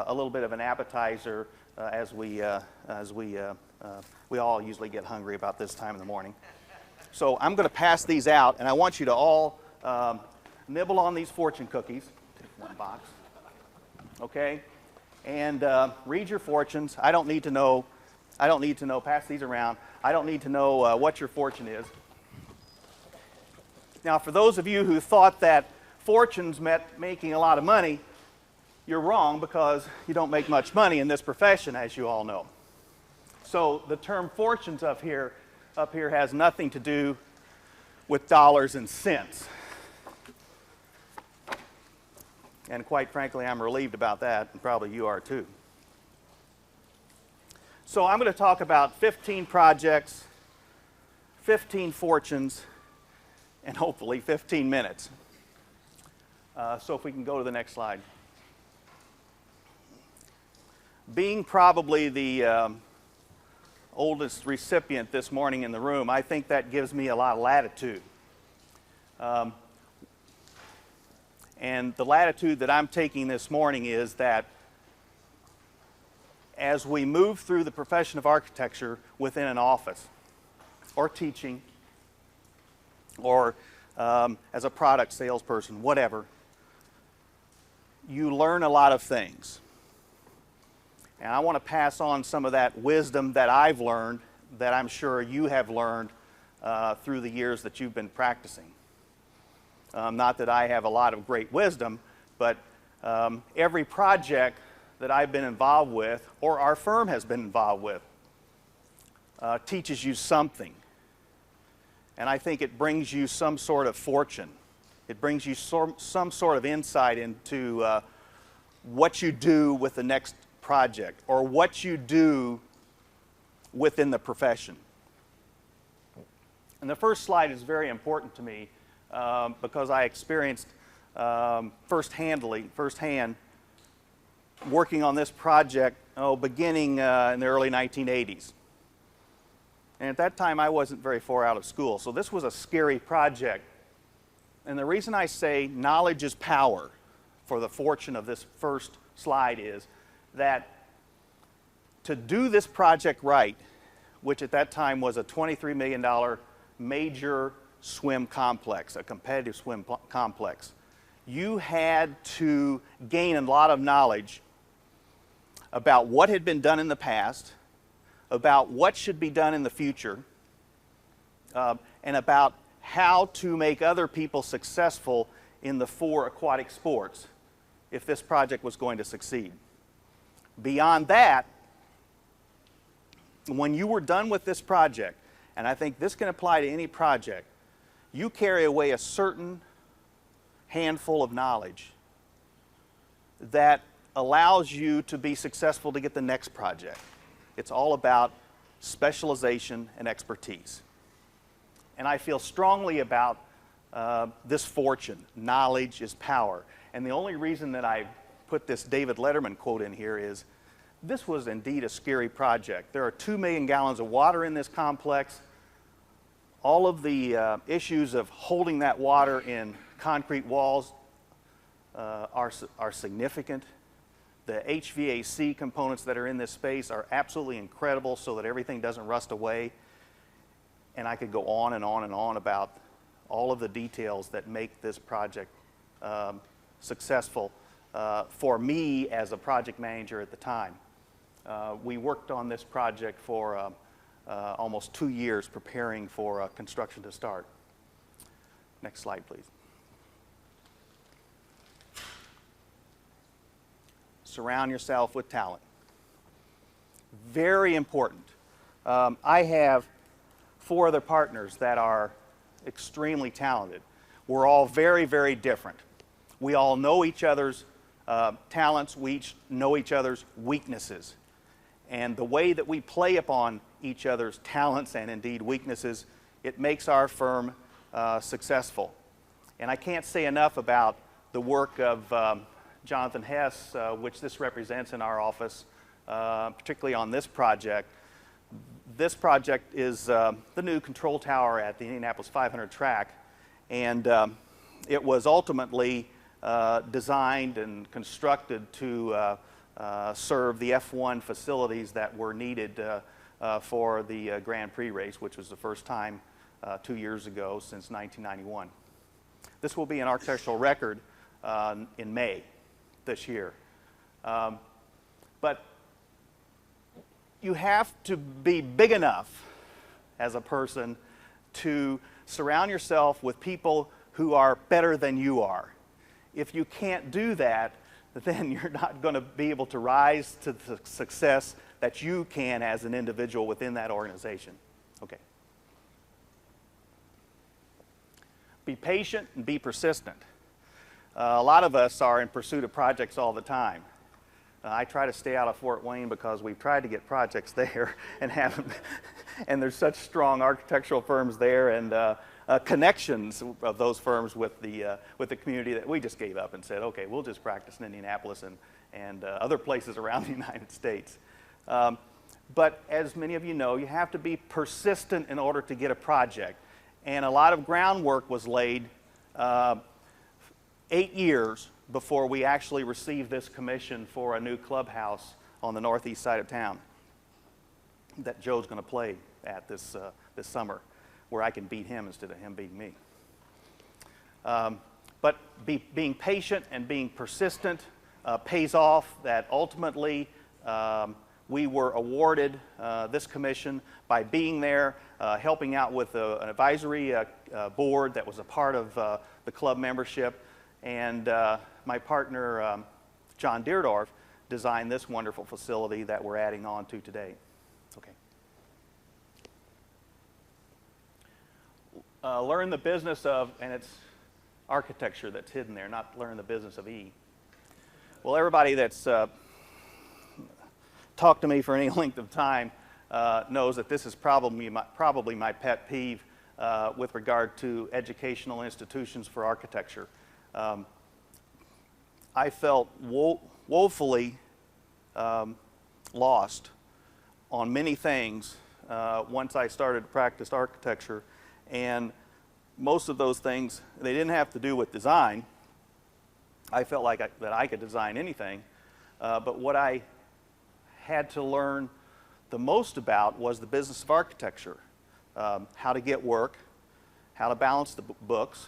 S3: little bit of an appetizer as we all usually get hungry about this time in the morning. So I'm going to pass these out, and I want you to all nibble on these fortune cookies. Take one box, okay? And read your fortunes. I don't need to know. Pass these around. I don't need to know what your fortune is. Now, for those of you who thought that fortunes meant making a lot of money, you're wrong, because you don't make much money in this profession, as you all know. So the term fortunes up here has nothing to do with dollars and cents. And quite frankly, I'm relieved about that, and probably you are too. So I'm going to talk about 15 projects, 15 fortunes, and hopefully 15 minutes. So if we can go to the next slide. Being probably the oldest recipient this morning in the room, I think that gives me a lot of latitude. And the latitude that I'm taking this morning is that as we move through the profession of architecture within an office, or teaching, or as a product salesperson, whatever, you learn a lot of things. And I want to pass on some of that wisdom that I've learned, that I'm sure you have learned through the years that you've been practicing. Not that I have a lot of great wisdom, but every project that I've been involved with, or our firm has been involved with, teaches you something. And I think it brings you some sort of fortune. It brings you some sort of insight into what you do with the next project, or what you do within the profession. And the first slide is very important to me because I experienced firsthand working on this project beginning in the early 1980s. And at that time, I wasn't very far out of school, so this was a scary project. And the reason I say knowledge is power for the fortune of this first slide is that to do this project right, which at that time was a $23 million major swim complex, a competitive swim complex, you had to gain a lot of knowledge about what had been done in the past, about what should be done in the future, and about how to make other people successful in the 4 aquatic sports if this project was going to succeed. Beyond that, when you were done with this project, and I think this can apply to any project, you carry away a certain handful of knowledge that allows you to be successful to get the next project. It's all about specialization and expertise. And I feel strongly about this fortune. Knowledge is power. And the only reason that I put this David Letterman quote in here is, this was indeed a scary project. There are 2 million gallons of water in this complex. All of the issues of holding that water in concrete walls are significant. The HVAC components that are in this space are absolutely incredible so that everything doesn't rust away. And I could go on and on and on about all of the details that make this project successful for me as a project manager at the time. We worked on this project for almost 2 years preparing for construction to start. Next slide, please. Surround yourself with talent. Very important. I have 4 other partners that are extremely talented. We're all very, very different. We all know each other's talents. We each know each other's weaknesses. And the way that we play upon each other's talents and indeed weaknesses, it makes our firm successful. And I can't say enough about the work of Jonathan Hess, which this represents in our office, particularly on this project. This project is the new control tower at the Indianapolis 500 track, and it was ultimately designed and constructed to serve the F1 facilities that were needed for the Grand Prix race, which was the first time 2 years ago since 1991. This will be an architectural record in May this year. But you have to be big enough as a person to surround yourself with people who are better than you are. If you can't do that, then you're not going to be able to rise to the success that you can as an individual within that organization. Okay. Be patient and be persistent. A lot of us are in pursuit of projects all the time. I try to stay out of Fort Wayne because we've tried to get projects there and haven't. And there's such strong architectural firms there and connections of those firms with the community that we just gave up and said, okay, we'll just practice in Indianapolis and other places around the United States. But as many of you know, you have to be persistent in order to get a project. And a lot of groundwork was laid 8 years before we actually received this commission for a new clubhouse on the northeast side of town that Joe's going to play at this summer, where I can beat him instead of him beating me. But being patient and being persistent pays off. That ultimately we were awarded this commission by being there, helping out with an advisory board that was a part of the club membership. And my partner, John Deerdorf, designed this wonderful facility that we're adding on to today. Okay. Learn the business of, and it's architecture that's hidden there, not learn the business of E. Well, everybody that's talked to me for any length of time knows that this is probably my pet peeve with regard to educational institutions for architecture. I felt woefully lost on many things once I started to practice architecture, and most of those things, they didn't have to do with design. I felt like that I could design anything, but what I had to learn the most about was the business of architecture, how to get work, how to balance the books,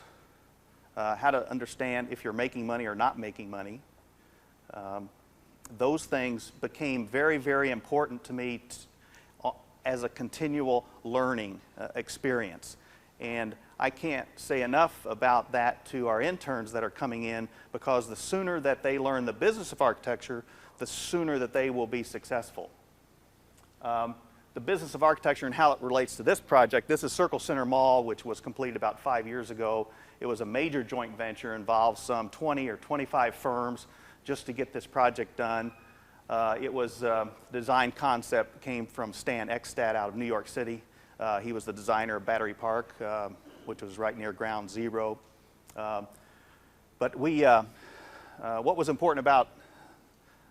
S3: how to understand if you're making money or not making money. Those things became very, very important to me as a continual learning experience. And I can't say enough about that to our interns that are coming in, because the sooner that they learn the business of architecture, the sooner that they will be successful. The business of architecture and how it relates to this project, this is Circle Center Mall, which was completed about 5 years ago. It was a major joint venture, involved some 20 or 25 firms just to get this project done. It was design concept came from Stan Eckstad out of New York City. He was the designer of Battery Park, which was right near Ground Zero. But what was important about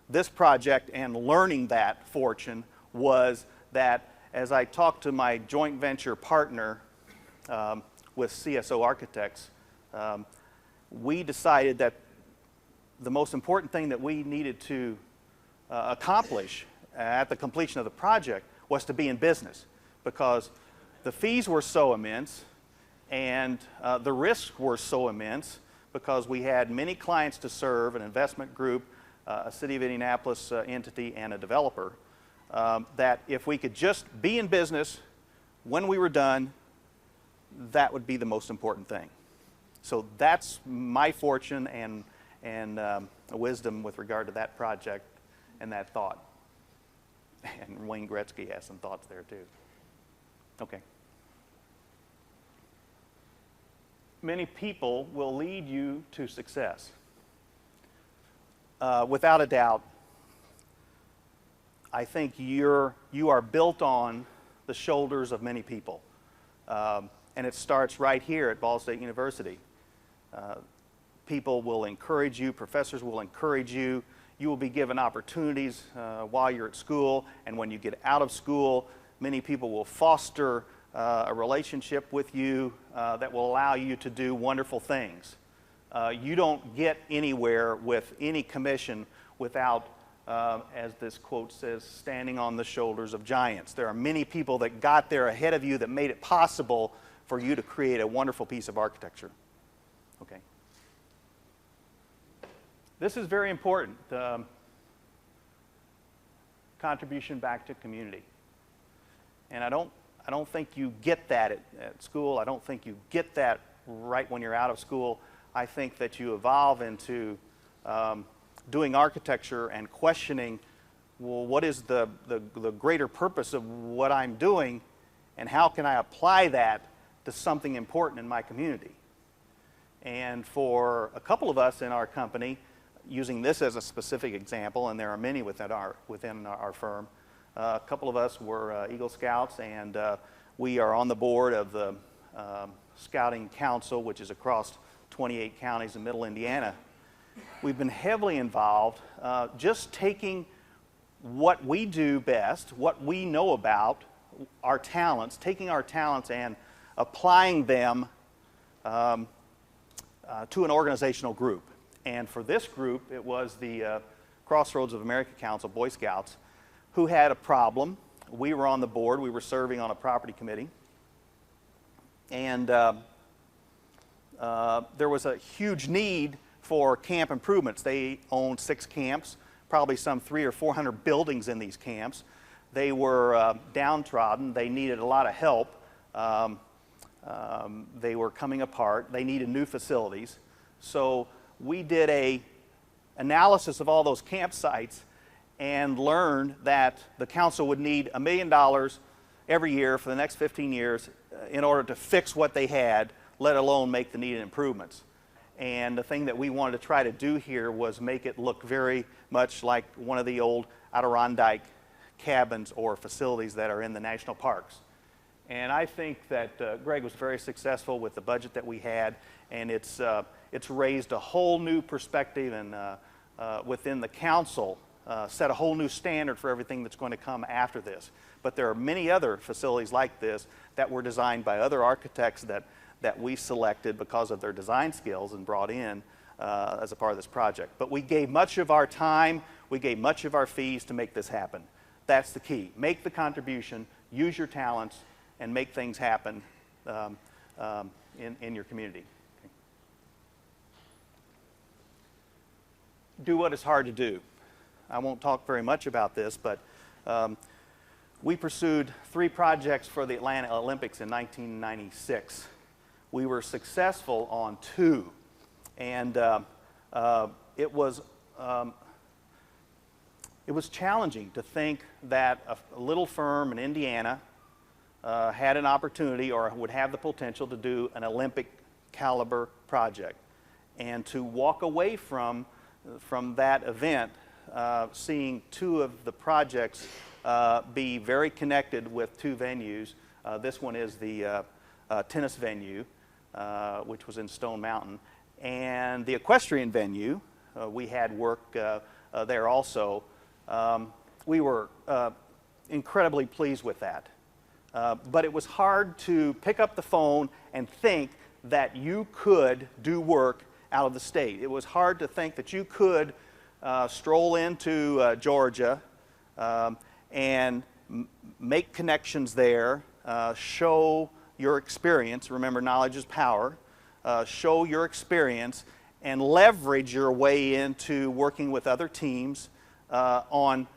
S3: this project and learning that fortune was that as I talked to my joint venture partner with CSO Architects, we decided that the most important thing that we needed to accomplish at the completion of the project was to be in business, because the fees were so immense and the risks were so immense, because we had many clients to serve, an investment group, a City of Indianapolis entity, and a developer. that if we could just be in business when we were done, that would be the most important thing. So that's my fortune and wisdom with regard to that project and that thought. And Wayne Gretzky has some thoughts there too. Okay. Many people will lead you to success. Without a doubt, I think you are built on the shoulders of many people. And it starts right here at Ball State University. People will encourage you, professors will encourage you, you will be given opportunities while you're at school, and when you get out of school, many people will foster a relationship with you that will allow you to do wonderful things. You don't get anywhere with any commission without, as this quote says, standing on the shoulders of giants. There are many people that got there ahead of you that made it possible for you to create a wonderful piece of architecture. Okay. This is very important. Contribution back to community. And I don't think you get that at school. I don't think you get that right when you're out of school. I think that you evolve into doing architecture and questioning, well, what is the greater purpose of what I'm doing, and how can I apply that to something important in my community? And for a couple of us in our company, using this as a specific example, and there are many within our firm, a couple of us were Eagle Scouts, and we are on the board of the Scouting Council, which is across 28 counties in middle Indiana. We've been heavily involved just taking what we do best, what we know about, our talents, taking our talents and applying them to an organizational group. And for this group, it was the Crossroads of America Council, Boy Scouts, who had a problem. We were on the board. We were serving on a property committee. And there was a huge need for camp improvements. They owned 6 camps, probably some 300 or 400 buildings in these camps. They were downtrodden. They needed a lot of help. They were coming apart. They needed new facilities. So we did an analysis of all those campsites and learned that the council would need $1 million every year for the next 15 years in order to fix what they had, let alone make the needed improvements. And the thing that we wanted to try to do here was make it look very much like one of the old Adirondack cabins or facilities that are in the national parks. And I think that Greg was very successful with the budget that we had, and it's raised a whole new perspective and within the council, set a whole new standard for everything that's going to come after this. But there are many other facilities like this that were designed by other architects that we selected because of their design skills and brought in as a part of this project. But we gave much of our time, we gave much of our fees to make this happen. That's the key. Make the contribution, use your talents, and make things happen in your community. Okay. Do what is hard to do. I won't talk very much about this, but we pursued 3 projects for the Atlanta Olympics in 1996. We were successful on 2, and it was challenging to think that a little firm in Indiana had an opportunity or would have the potential to do an Olympic caliber project, and to walk away from that event seeing 2 of the projects be very connected with 2 venues. This one is the tennis venue, which was in Stone Mountain, and the equestrian venue. We had work there also. We were incredibly pleased with that. But it was hard to pick up the phone and think that you could do work out of the state. It was hard to think that you could stroll into Georgia and make connections there, show your experience. Remember, knowledge is power. Show your experience and leverage your way into working with other teams on,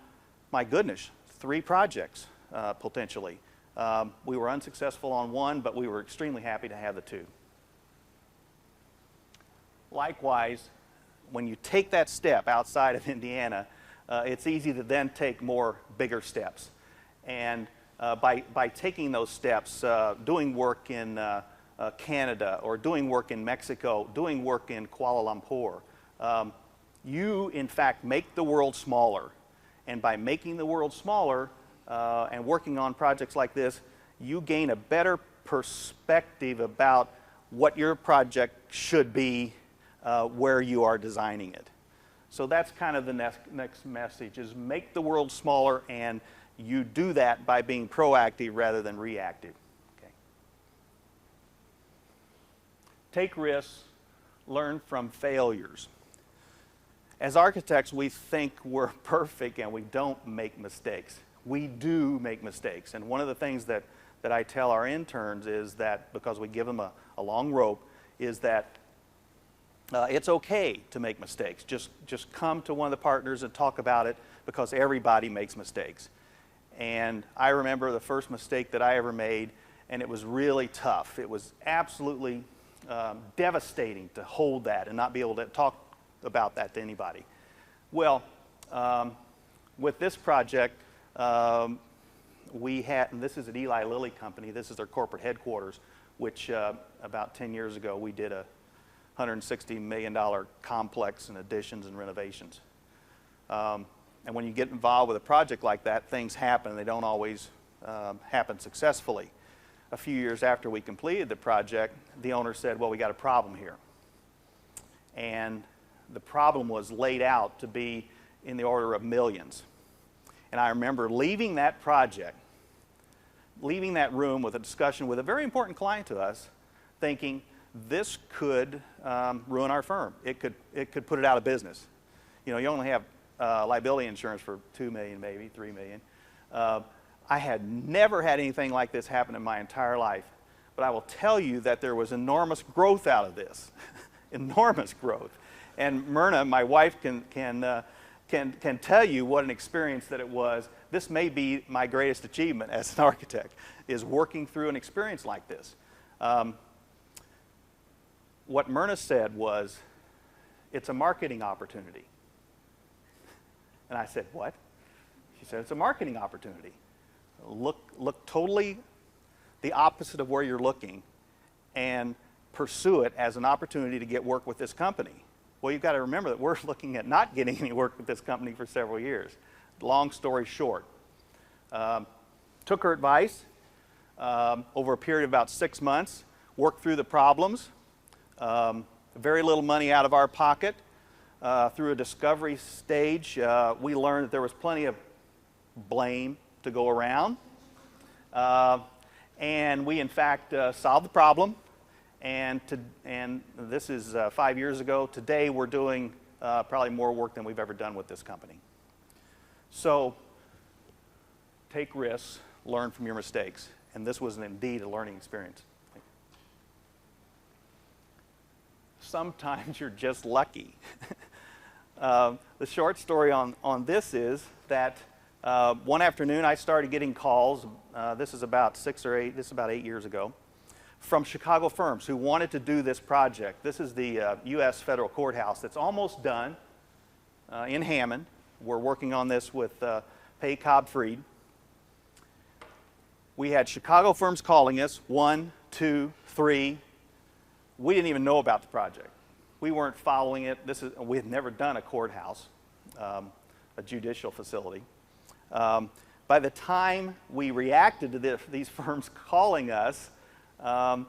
S3: my goodness, 3 projects potentially. We were unsuccessful on one, but we were extremely happy to have the 2. Likewise, when you take that step outside of Indiana, it's easy to then take bigger steps. And by taking those steps, doing work in Canada or doing work in Mexico, doing work in Kuala Lumpur, you in fact make the world smaller. And by making the world smaller and working on projects like this, you gain a better perspective about what your project should be where you are designing it. So that's kind of the next message, is make the world smaller, and you do that by being proactive rather than reactive. Okay. Take risks, learn from failures. As architects, we think we're perfect and we don't make mistakes. We do make mistakes. And one of the things that I tell our interns is that, because we give them a long rope, is that it's okay to make mistakes. Just come to one of the partners and talk about it, because everybody makes mistakes. And I remember the first mistake that I ever made, and it was really tough. It was absolutely devastating to hold that and not be able to talk about that to anybody. Well, with this project, we had, and this is at Eli Lilly Company, this is their corporate headquarters, which about 10 years ago we did a $160 million complex in additions and renovations. And when you get involved with a project like that, things happen. They don't always happen successfully. A few years after we completed the project, the owner said, well, we got a problem here. And the problem was laid out to be in the order of millions. And I remember leaving that project, leaving that room with a discussion with a very important client to us, thinking this could ruin our firm. It could put it out of business. You know, you only have liability insurance for $2 million, maybe $3 million. I had never had anything like this happen in my entire life, but I will tell you that there was enormous growth out of this, enormous growth. And Myrna, my wife, can tell you what an experience that it was. This may be my greatest achievement as an architect, is working through an experience like this. What Myrna said was, it's a marketing opportunity. And I said, what? She said, it's a marketing opportunity. Look totally the opposite of where you're looking and pursue it as an opportunity to get work with this company. Well, you've got to remember that we're looking at not getting any work with this company for several years. Long story short, took her advice over a period of about 6 months, worked through the problems, very little money out of our pocket. Through a discovery stage, we learned that there was plenty of blame to go around. And we, in fact, solved the problem. And this is 5 years ago. Today, we're doing probably more work than we've ever done with this company. So, take risks, learn from your mistakes. And this was indeed a learning experience. Sometimes you're just lucky. The short story on this is that one afternoon I started getting calls, this is about 8 years ago, from Chicago firms who wanted to do this project. This is the U.S. Federal Courthouse that's almost done in Hammond. We're working on this with Pay Cobb Freed. We had Chicago firms calling us, 1, 2, 3. We didn't even know about the project. We weren't following it. We had never done a courthouse, a judicial facility. By the time we reacted to these firms calling us and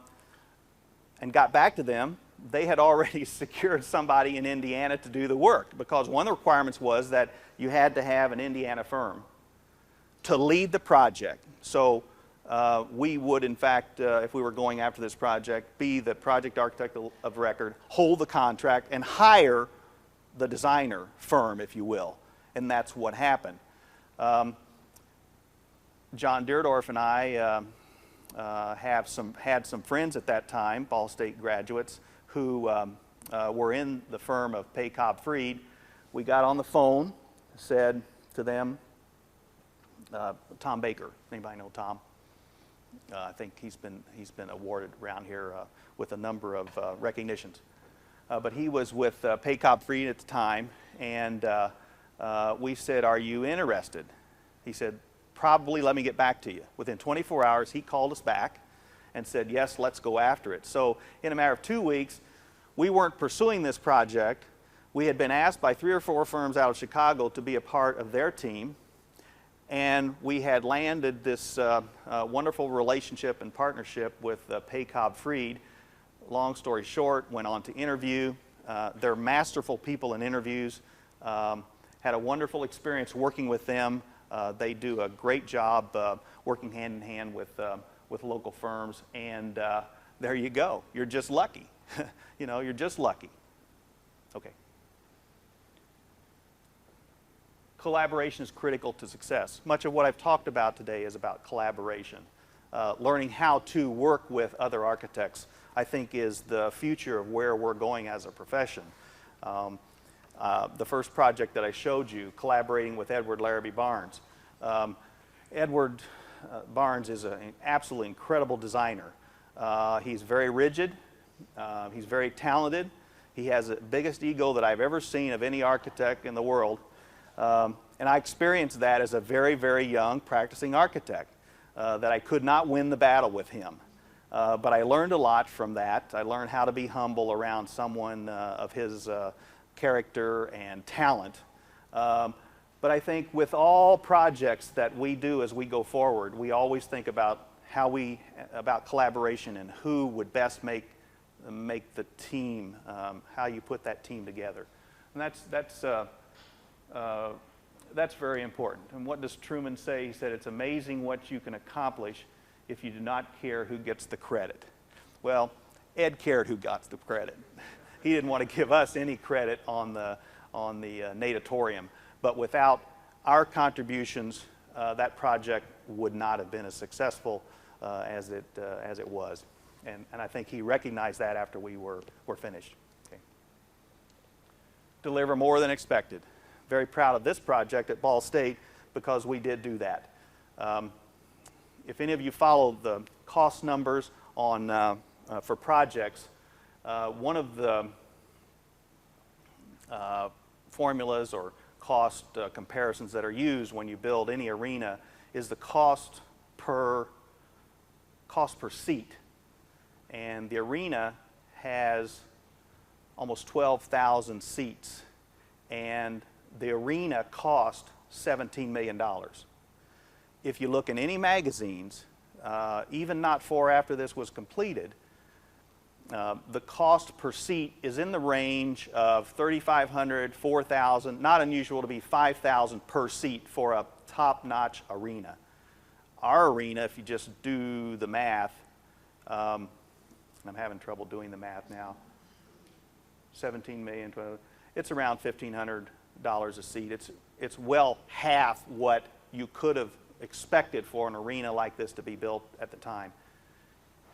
S3: got back to them, they had already secured somebody in Indiana to do the work, because one of the requirements was that you had to have an Indiana firm to lead the project. So we would, in fact, if we were going after this project, be the project architect of record, hold the contract, and hire the designer firm, if you will. And that's what happened. John Deerdorf and I had some friends at that time, Ball State graduates, who were in the firm of Pay Cobb Freed. We got on the phone, said to them, Tom Baker. Anybody know Tom? I think he's been awarded around here with a number of recognitions. But he was with Paycob Freed at the time, and we said, "Are you interested?" He said, "Probably, let me get back to you." Within 24 hours, he called us back and said, "Yes, let's go after it." So in a matter of 2 weeks, we weren't pursuing this project. We had been asked by 3 or 4 firms out of Chicago to be a part of their team, and we had landed this wonderful relationship and partnership with Paycob Freed. Long story short, went on to interview. They're masterful people in interviews. Had a wonderful experience working with them. They do a great job working hand in hand with local firms, and there you go. You're just lucky. You know, you're just lucky. Okay. Collaboration is critical to success. Much of what I've talked about today is about collaboration. Learning how to work with other architects, I think, is the future of where we're going as a profession. The first project that I showed you, collaborating with Edward Larrabee Barnes. Edward Barnes is an absolutely incredible designer. He's very rigid. He's very talented. He has the biggest ego that I've ever seen of any architect in the world. And I experienced that as a very, very young practicing architect, that I could not win the battle with him. But I learned a lot from that. I learned how to be humble around someone of his character and talent. But I think with all projects that we do as we go forward, we always think about about collaboration and who would best make the team, how you put that team together. And that's very important. And what does Truman say? He said, "It's amazing what you can accomplish if you do not care who gets the credit." Well, Ed cared who got the credit. He didn't want to give us any credit on the natatorium. But without our contributions, that project would not have been as successful as it was. And I think he recognized that after we were finished. Okay. Deliver more than expected. Very proud of this project at Ball State because we did do that. If any of you follow the cost numbers on for projects, one of the formulas or cost comparisons that are used when you build any arena is the cost per seat. And the arena has almost 12,000 seats, and the arena cost $17 million. If you look in any magazines, even not far after this was completed, the cost per seat is in the range of $3,500, $4,000, not unusual to be $5,000 per seat for a top-notch arena. Our arena, if you just do the math, I'm having trouble doing the math now, 17 million, 12, it's around $1,500 a seat. It's well half what you could have expected for an arena like this to be built at the time.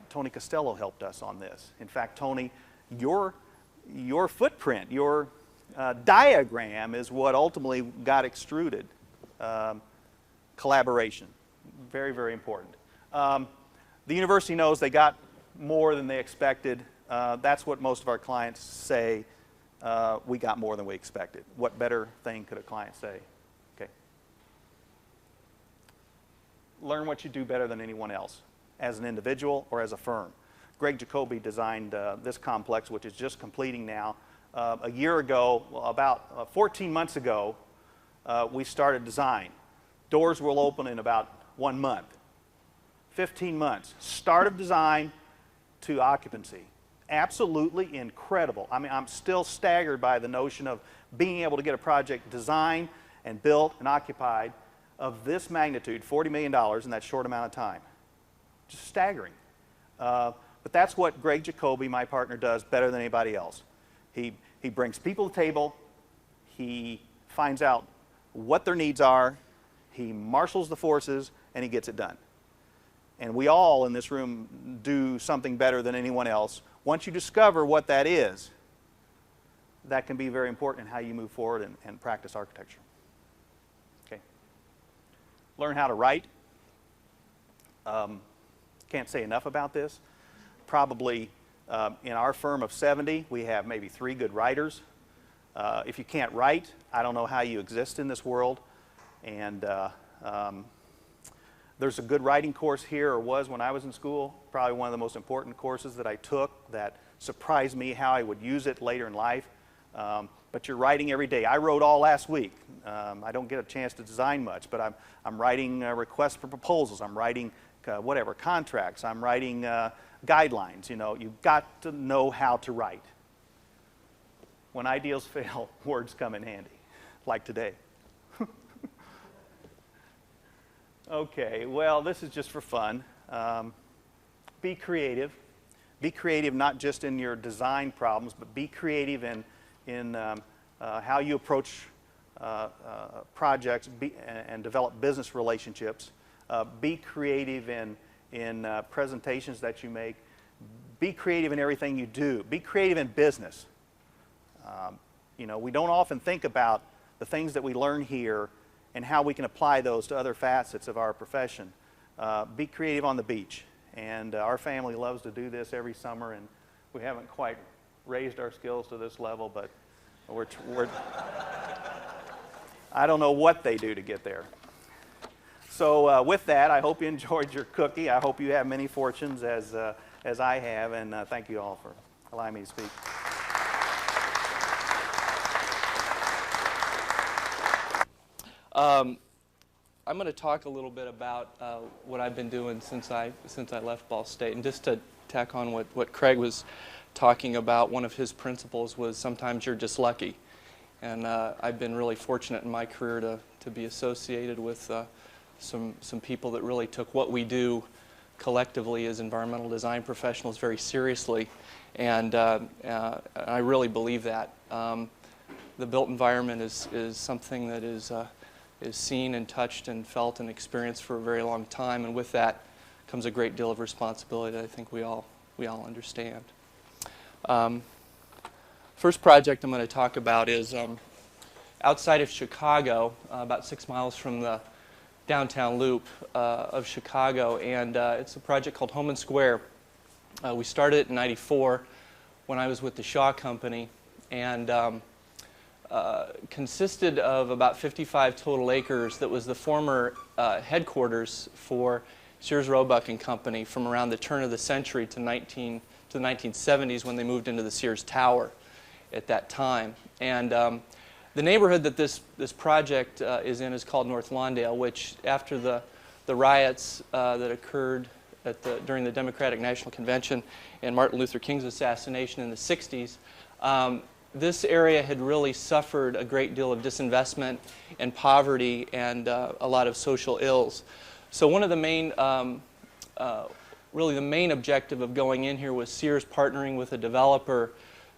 S3: Tony Costello helped us on this. In fact, Tony, your footprint, your diagram is what ultimately got extruded. Collaboration, very, very important. The university knows they got more than they expected. That's what most of our clients say. We got more than we expected. What better thing could a client say? Okay. Learn what you do better than anyone else, as an individual or as a firm. Greg Jacoby designed this complex, which is just completing now. A year ago, about 14 months ago, we started design. Doors will open in about 1 month. 15 months. Start of design to occupancy. Absolutely incredible. I mean, I'm still staggered by the notion of being able to get a project designed and built and occupied of this magnitude, $40 million in that short amount of time. Just staggering. But that's what Greg Jacoby, my partner, does better than anybody else. He brings people to the table. He finds out what their needs are. He marshals the forces, and he gets it done. And we all in this room do something better than anyone else. Once you discover what that is, that can be very important in how you move forward and practice architecture. Okay. learn how to write. Can't say enough about this. Probably in our firm of 70, we have maybe 3 good writers. If you can't write, I don't know how you exist in this world. And there's a good writing course here, or was when I was in school, probably one of the most important courses that I took that surprised me how I would use it later in life. But you're writing every day. I wrote all last week. I don't get a chance to design much, but I'm writing requests for proposals. I'm writing whatever, contracts. I'm writing guidelines. You know, you've got to know how to write. When ideas fail, words come in handy, like today. Okay, well, this is just for fun. Be creative. Be creative not just in your design problems, but be creative in how you approach projects and develop business relationships. Be creative in presentations that you make. Be creative in everything you do. Be creative in business. You know, we don't often think about the things that we learn here and how we can apply those to other facets of our profession. Be creative on the beach. And our family loves to do this every summer, and we haven't quite raised our skills to this level, but we're I don't know what they do to get there. So with that, I hope you enjoyed your cookie. I hope you have many fortunes as I have, and thank you all for allowing me to speak.
S4: I'm going to talk a little bit about what I've been doing since I left Ball State. And just to tack on what Craig was talking about, one of his principles was sometimes you're just lucky. And I've been really fortunate in my career to be associated with some people that really took what we do collectively as environmental design professionals very seriously. And I really believe that. The built environment is something that is seen and touched and felt and experienced for a very long time, and with that comes a great deal of responsibility that I think we all understand. First project I'm going to talk about is outside of Chicago, about 6 miles from the downtown loop of Chicago, and it's a project called Home and Square. We started it in '94 when I was with the Shaw Company, and consisted of about 55 total acres that was the former headquarters for Sears Roebuck and Company from around the turn of the century to the 1970s when they moved into the Sears Tower at that time. And the neighborhood that this project is in is called North Lawndale, which after the riots that occurred during the Democratic National Convention and Martin Luther King's assassination in the 60s, this area had really suffered a great deal of disinvestment and poverty and a lot of social ills. So one of the main, really the main objective of going in here was Sears partnering with a developer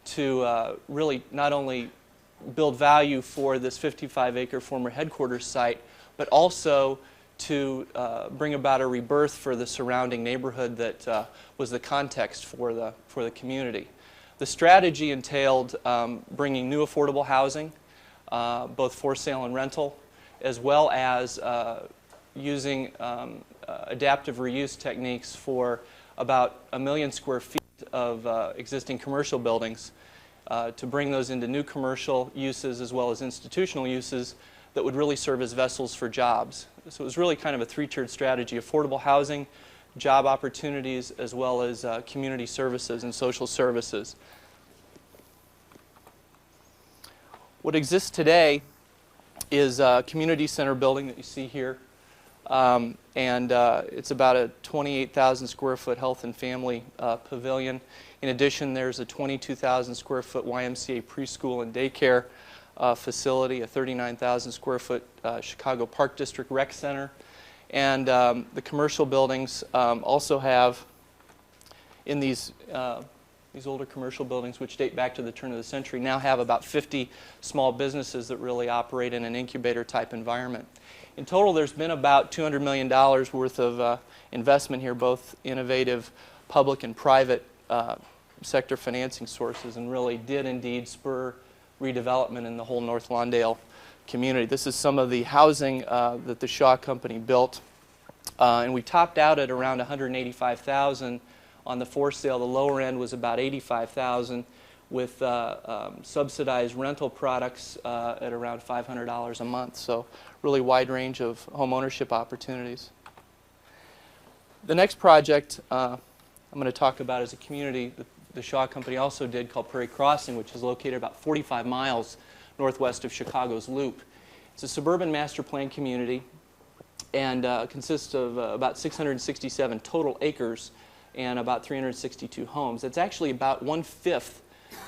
S4: to really not only build value for this 55-acre former headquarters site, but also to bring about a rebirth for the surrounding neighborhood that was the context for the community. The strategy entailed bringing new affordable housing, both for sale and rental, as well as using adaptive reuse techniques for about 1 million square feet of existing commercial buildings to bring those into new commercial uses as well as institutional uses that would really serve as vessels for jobs. So it was really kind of a 3-tiered strategy: affordable housing, job opportunities, as well as community services and social services. What exists today is a community center building that you see here, and it's about a 28,000 square foot health and family pavilion. In addition, there's a 22,000 square foot YMCA preschool and daycare facility, a 39,000 square foot Chicago Park District rec center, and the commercial buildings also have, in these older commercial buildings, which date back to the turn of the century, now have about 50 small businesses that really operate in an incubator type environment. In total, there's been about $200 million worth of investment here, both innovative public and private sector financing sources, and really did indeed spur redevelopment in the whole North Lawndale community. This is some of the housing that the Shaw Company built. And we topped out at around $185,000 on the for sale. The lower end was about $85,000 with subsidized rental products at around $500 a month. So really wide range of home ownership opportunities. The next project I'm going to talk about is a community that the Shaw Company also did called Prairie Crossing, which is located about 45 miles northwest of Chicago's Loop. It's a suburban master plan community and consists of about 667 total acres and about 362 homes. It's actually about 1/5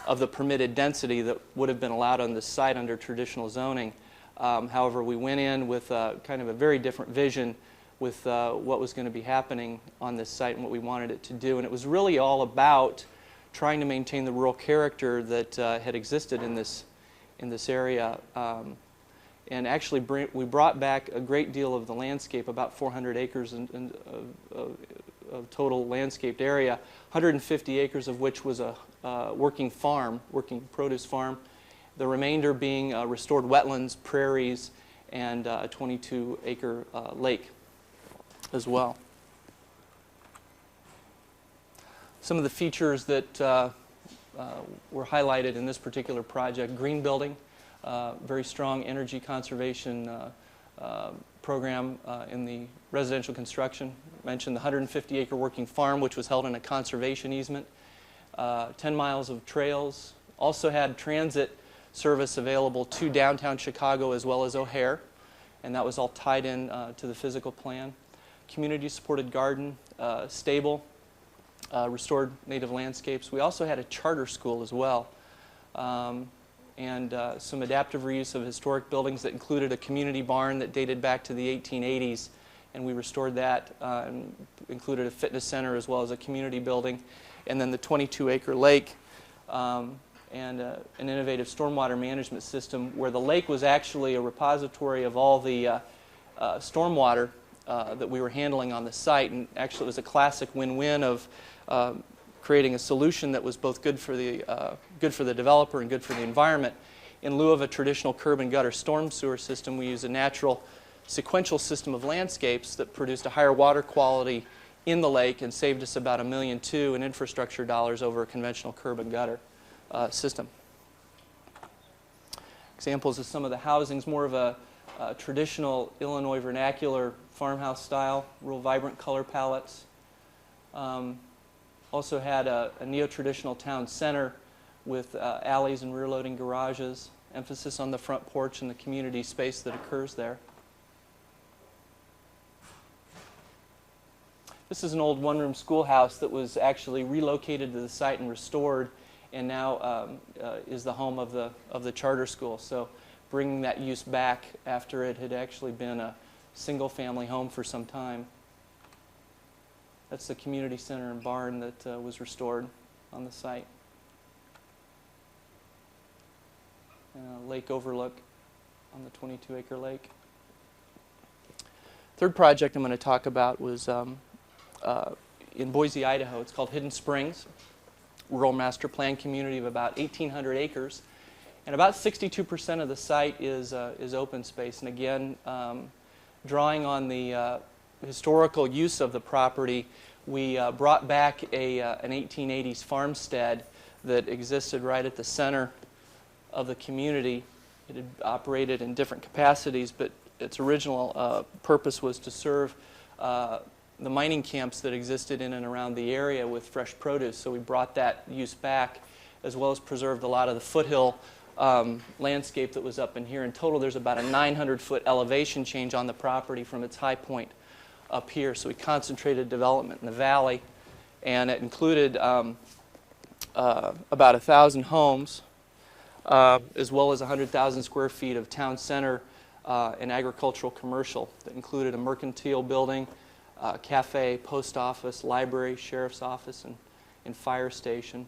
S4: of the permitted density that would have been allowed on this site under traditional zoning. However, we went in with kind of a very different vision with what was going to be happening on this site and what we wanted it to do. And it was really all about trying to maintain the rural character that had existed in this area. And actually, we brought back a great deal of the landscape, about 400 acres of total landscaped area, 150 acres of which was a working produce farm, the remainder being restored wetlands, prairies, and a 22-acre lake as well. Some of the features that were highlighted in this particular project: green building, very strong energy conservation program in the residential construction. I mentioned the 150-acre working farm, which was held in a conservation easement. 10 miles of trails. Also had transit service available to downtown Chicago as well as O'Hare, and that was all tied in to the physical plan. Community-supported garden, stable, restored native landscapes. We also had a charter school as well, and some adaptive reuse of historic buildings that included a community barn that dated back to the 1880s, and we restored that and included a fitness center as well as a community building, and then the 22-acre lake and an innovative stormwater management system where the lake was actually a repository of all the stormwater that we were handling on the site, and actually it was a classic win-win of creating a solution that was both good for the developer and good for the environment. In lieu of a traditional curb and gutter storm sewer system, we used a natural sequential system of landscapes that produced a higher water quality in the lake and saved us about $1.2 million in infrastructure dollars over a conventional curb and gutter system. Examples of some of the housings: more of a traditional Illinois vernacular farmhouse style, real vibrant color palettes. Also had a neo-traditional town center with alleys and rear-loading garages, emphasis on the front porch and the community space that occurs there. This is an old one-room schoolhouse that was actually relocated to the site and restored, and now is the home of the charter school. So bringing that use back after it had actually been a single-family home for some time. That's the community center and barn that was restored on the site. And a lake overlook on the 22-acre lake. Third project I'm going to talk about was in Boise, Idaho. It's called Hidden Springs, rural master plan community of about 1,800 acres. And about 62% of the site is open space. And again, drawing on the historical use of the property, we brought back an 1880s farmstead that existed right at the center of the community. It had operated in different capacities, but its original purpose was to serve the mining camps that existed in and around the area with fresh produce. So we brought that use back, as well as preserved a lot of the foothill landscape that was up in here. In total, there's about a 900-foot elevation change on the property from its high point up here. So we concentrated development in the valley, and it included about 1,000 homes, as well as 100,000 square feet of town center and agricultural commercial that included a mercantile building, cafe, post office, library, sheriff's office, and fire station.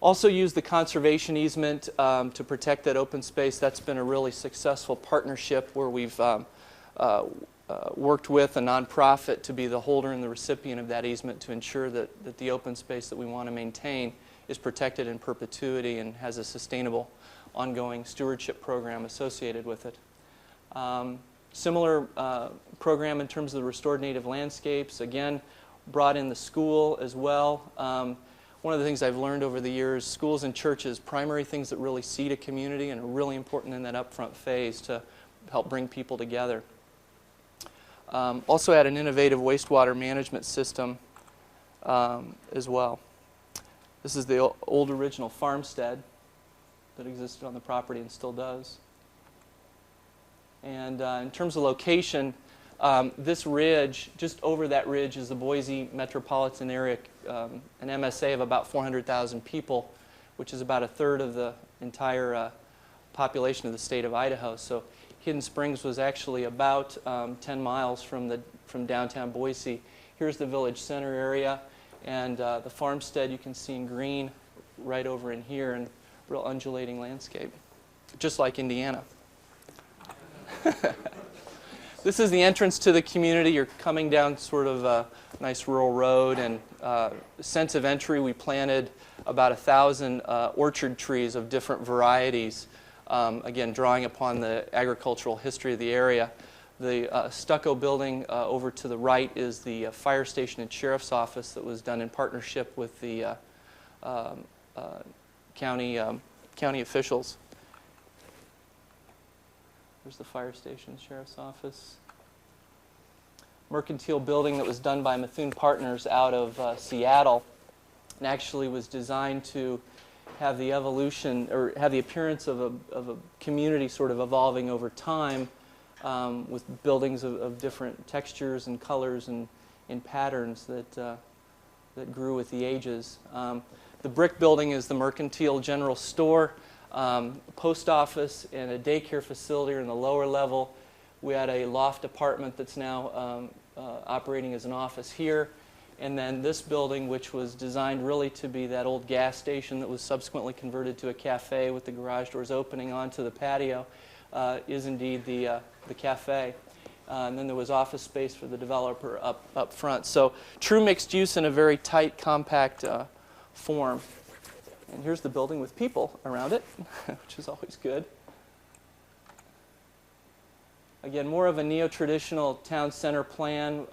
S4: Also used the conservation easement to protect that open space. That's been a really successful partnership where we've worked with a nonprofit to be the holder and the recipient of that easement to ensure that the open space that we want to maintain is protected in perpetuity and has a sustainable ongoing stewardship program associated with it. Similar program in terms of the restored native landscapes. Again, brought in the school as well. One of the things I've learned over the years, schools and churches, primary things that really seed a community and are really important in that upfront phase to help bring people together. Also had an innovative wastewater management system as well. This is the old original farmstead that existed on the property and still does. And in terms of location, this ridge, just over that ridge is the Boise metropolitan area, an MSA of about 400,000 people, which is about a third of the entire population of the state of Idaho. So Hidden Springs was actually about 10 miles from downtown Boise. Here's the village center area, and the farmstead you can see in green right over in here, and real undulating landscape, just like Indiana. This is the entrance to the community. You're coming down sort of a nice rural road, and sense of entry, we planted about 1,000 orchard trees of different varieties, again, drawing upon the agricultural history of the area. The stucco building over to the right is the fire station and sheriff's office that was done in partnership with the county officials. There's the fire station, sheriff's office. Mercantile building that was done by Methuen Partners out of Seattle, and actually was designed to have the evolution, or have the appearance of a community sort of evolving over time, with buildings of different textures and colors and patterns that grew with the ages. The brick building is the Mercantile General Store. Post office and a daycare facility are in the lower level. We had a loft apartment that's now operating as an office here. And then this building, which was designed really to be that old gas station that was subsequently converted to a cafe with the garage doors opening onto the patio, is indeed the cafe. And then there was office space for the developer up front. So true mixed use in a very tight, compact form. And here's the building with people around it, which is always good. Again, more of a neo-traditional town center plan.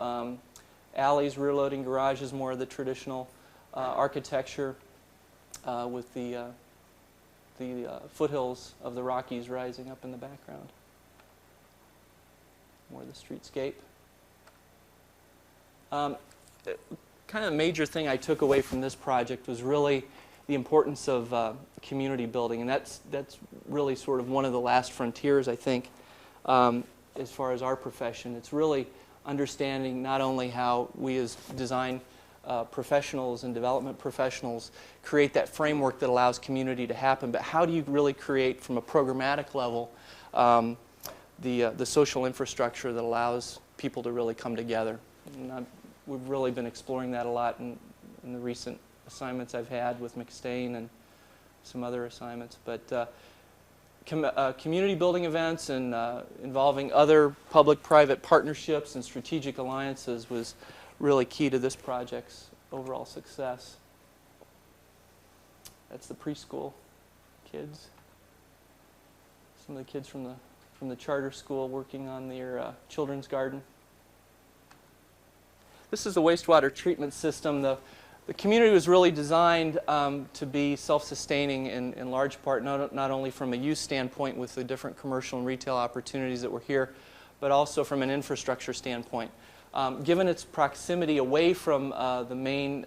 S4: Alleys, rear-loading garages, more of the traditional architecture with the foothills of the Rockies rising up in the background. More of the streetscape. Kind of a major thing I took away from this project was really the importance of community building, and that's really sort of one of the last frontiers, I think, as far as our profession. It's really understanding not only how we as design professionals and development professionals create that framework that allows community to happen, but how do you really create from a programmatic level the social infrastructure that allows people to really come together. And we've really been exploring that a lot in the recent assignments I've had with McStain and some other assignments. But community building events and involving other public-private partnerships and strategic alliances was really key to this project's overall success. That's the preschool kids. Some of the kids from the charter school working on their children's garden. This is the wastewater treatment system. The community was really designed to be self-sustaining in large part, not only from a use standpoint with the different commercial and retail opportunities that were here, but also from an infrastructure standpoint. Given its proximity away from the main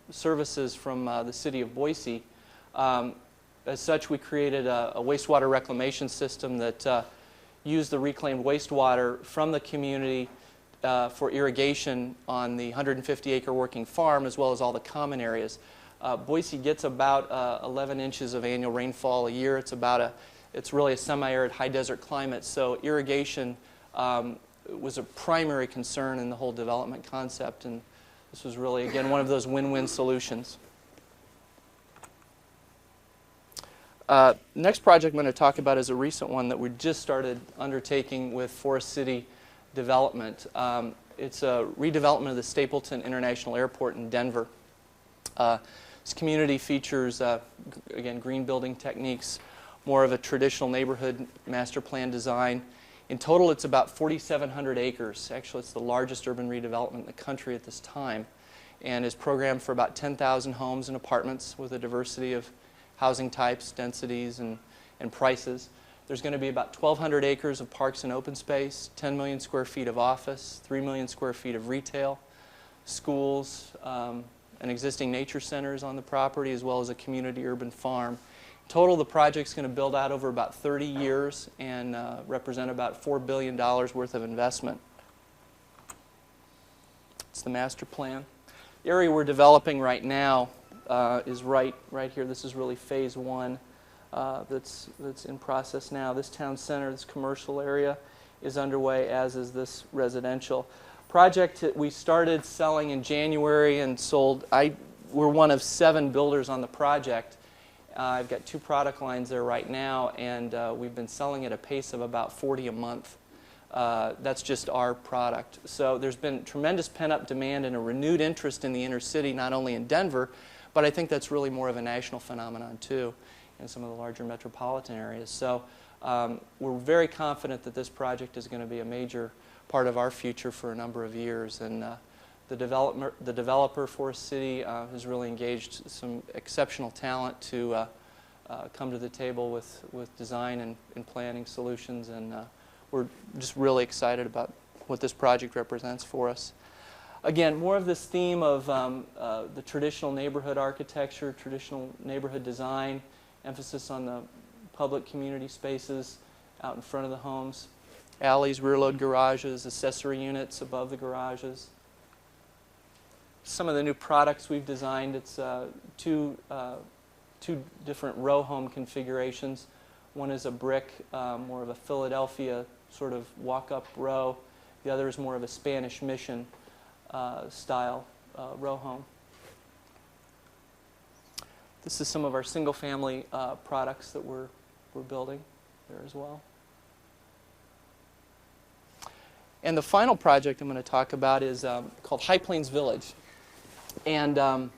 S4: services from the city of Boise, as such, we created a wastewater reclamation system that used the reclaimed wastewater from the community for irrigation on the 150-acre working farm, as well as all the common areas. Boise gets about 11 inches of annual rainfall a year. It's really a semi-arid high desert climate, so irrigation was a primary concern in the whole development concept, and this was really, again, one of those win-win solutions. Next project I'm going to talk about is a recent one that we just started undertaking with Forest City Development. It's a redevelopment of the Stapleton International Airport in Denver. This community features, again, green building techniques, more of a traditional neighborhood master plan design. In total, it's about 4,700 acres. Actually, it's the largest urban redevelopment in the country at this time, and is programmed for about 10,000 homes and apartments with a diversity of housing types, densities, and prices. There's going to be about 1,200 acres of parks and open space, 10 million square feet of office, 3 million square feet of retail, schools, and existing nature centers on the property, as well as a community urban farm. In total, the project's going to build out over about 30 years and represent about $4 billion worth of investment. It's the master plan. The area we're developing right now is right here. This is really phase one that's in process now. This town center, this commercial area, is underway, as is this residential project. We started selling in January and sold. We're one of 7 builders on the project. I've got 2 product lines there right now, and we've been selling at a pace of about 40 a month. That's just our product. So there's been tremendous pent-up demand and a renewed interest in the inner city, not only in Denver, but I think that's really more of a national phenomenon too in some of the larger metropolitan areas. So we're very confident that this project is going to be a major part of our future for a number of years. And the developer, Forest City, has really engaged some exceptional talent to come to the table with design and planning solutions, and we're just really excited about what this project represents for us. Again, more of this theme of the traditional neighborhood architecture, traditional neighborhood design, emphasis on the public community spaces out in front of the homes, alleys, rear load garages, accessory units above the garages. Some of the new products we've designed, it's two different row home configurations. One is a brick, more of a Philadelphia sort of walk-up row. The other is more of a Spanish Mission style row home. This is some of our single-family products that we're building there as well. And the final project I'm going to talk about is called High Plains Village. And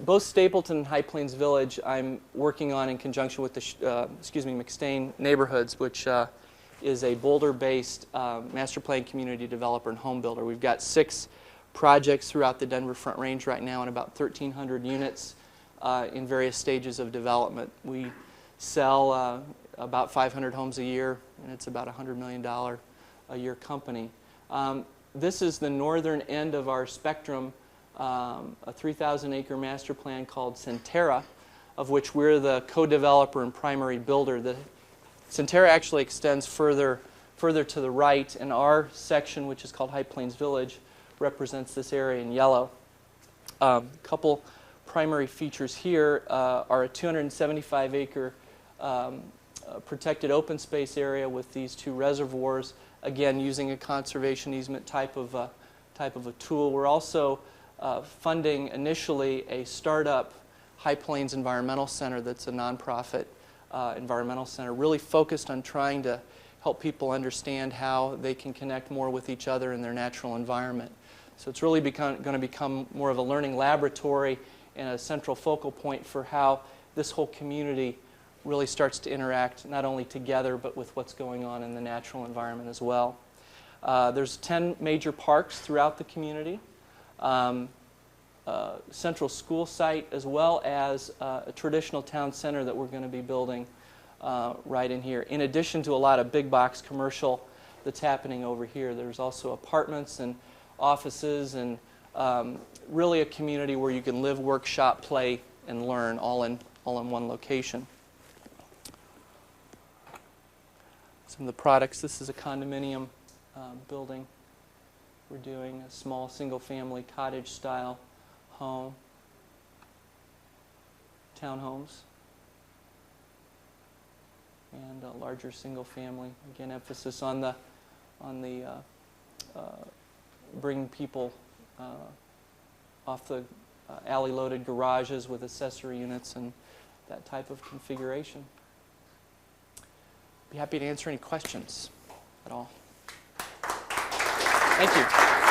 S4: both Stapleton and High Plains Village I'm working on in conjunction with the McStain Neighborhoods, which is a Boulder-based master plan community developer and home builder. We've got 6 projects throughout the Denver Front Range right now and about 1,300 units in various stages of development. We sell about 500 homes a year, and it's about a $100 million a year company. This is the northern end of our spectrum, a 3,000-acre master plan called Centera, of which we're the co-developer and primary builder. The Centera actually extends further to the right, and our section, which is called High Plains Village, represents this area in yellow. A couple primary features here are a 275-acre protected open space area with these 2 reservoirs, again using a conservation easement type of a tool. We're also funding initially a startup High Plains Environmental Center that's a nonprofit environmental center, really focused on trying to help people understand how they can connect more with each other in their natural environment. So it's really going to become more of a learning laboratory and a central focal point for how this whole community really starts to interact not only together but with what's going on in the natural environment as well. There's 10 major parks throughout the community, central school site, as well as a traditional town center that we're going to be building right in here. In addition to a lot of big box commercial that's happening over here, there's also apartments and offices and really a community where you can live, work, shop, play, and learn all in one location. Some of the products, this is a condominium building. We're doing a small single-family cottage-style home, townhomes, and a larger single-family. Again, emphasis on the bringing people off the alley-loaded garages with accessory units and that type of configuration. Be happy to answer any questions at all. Thank you.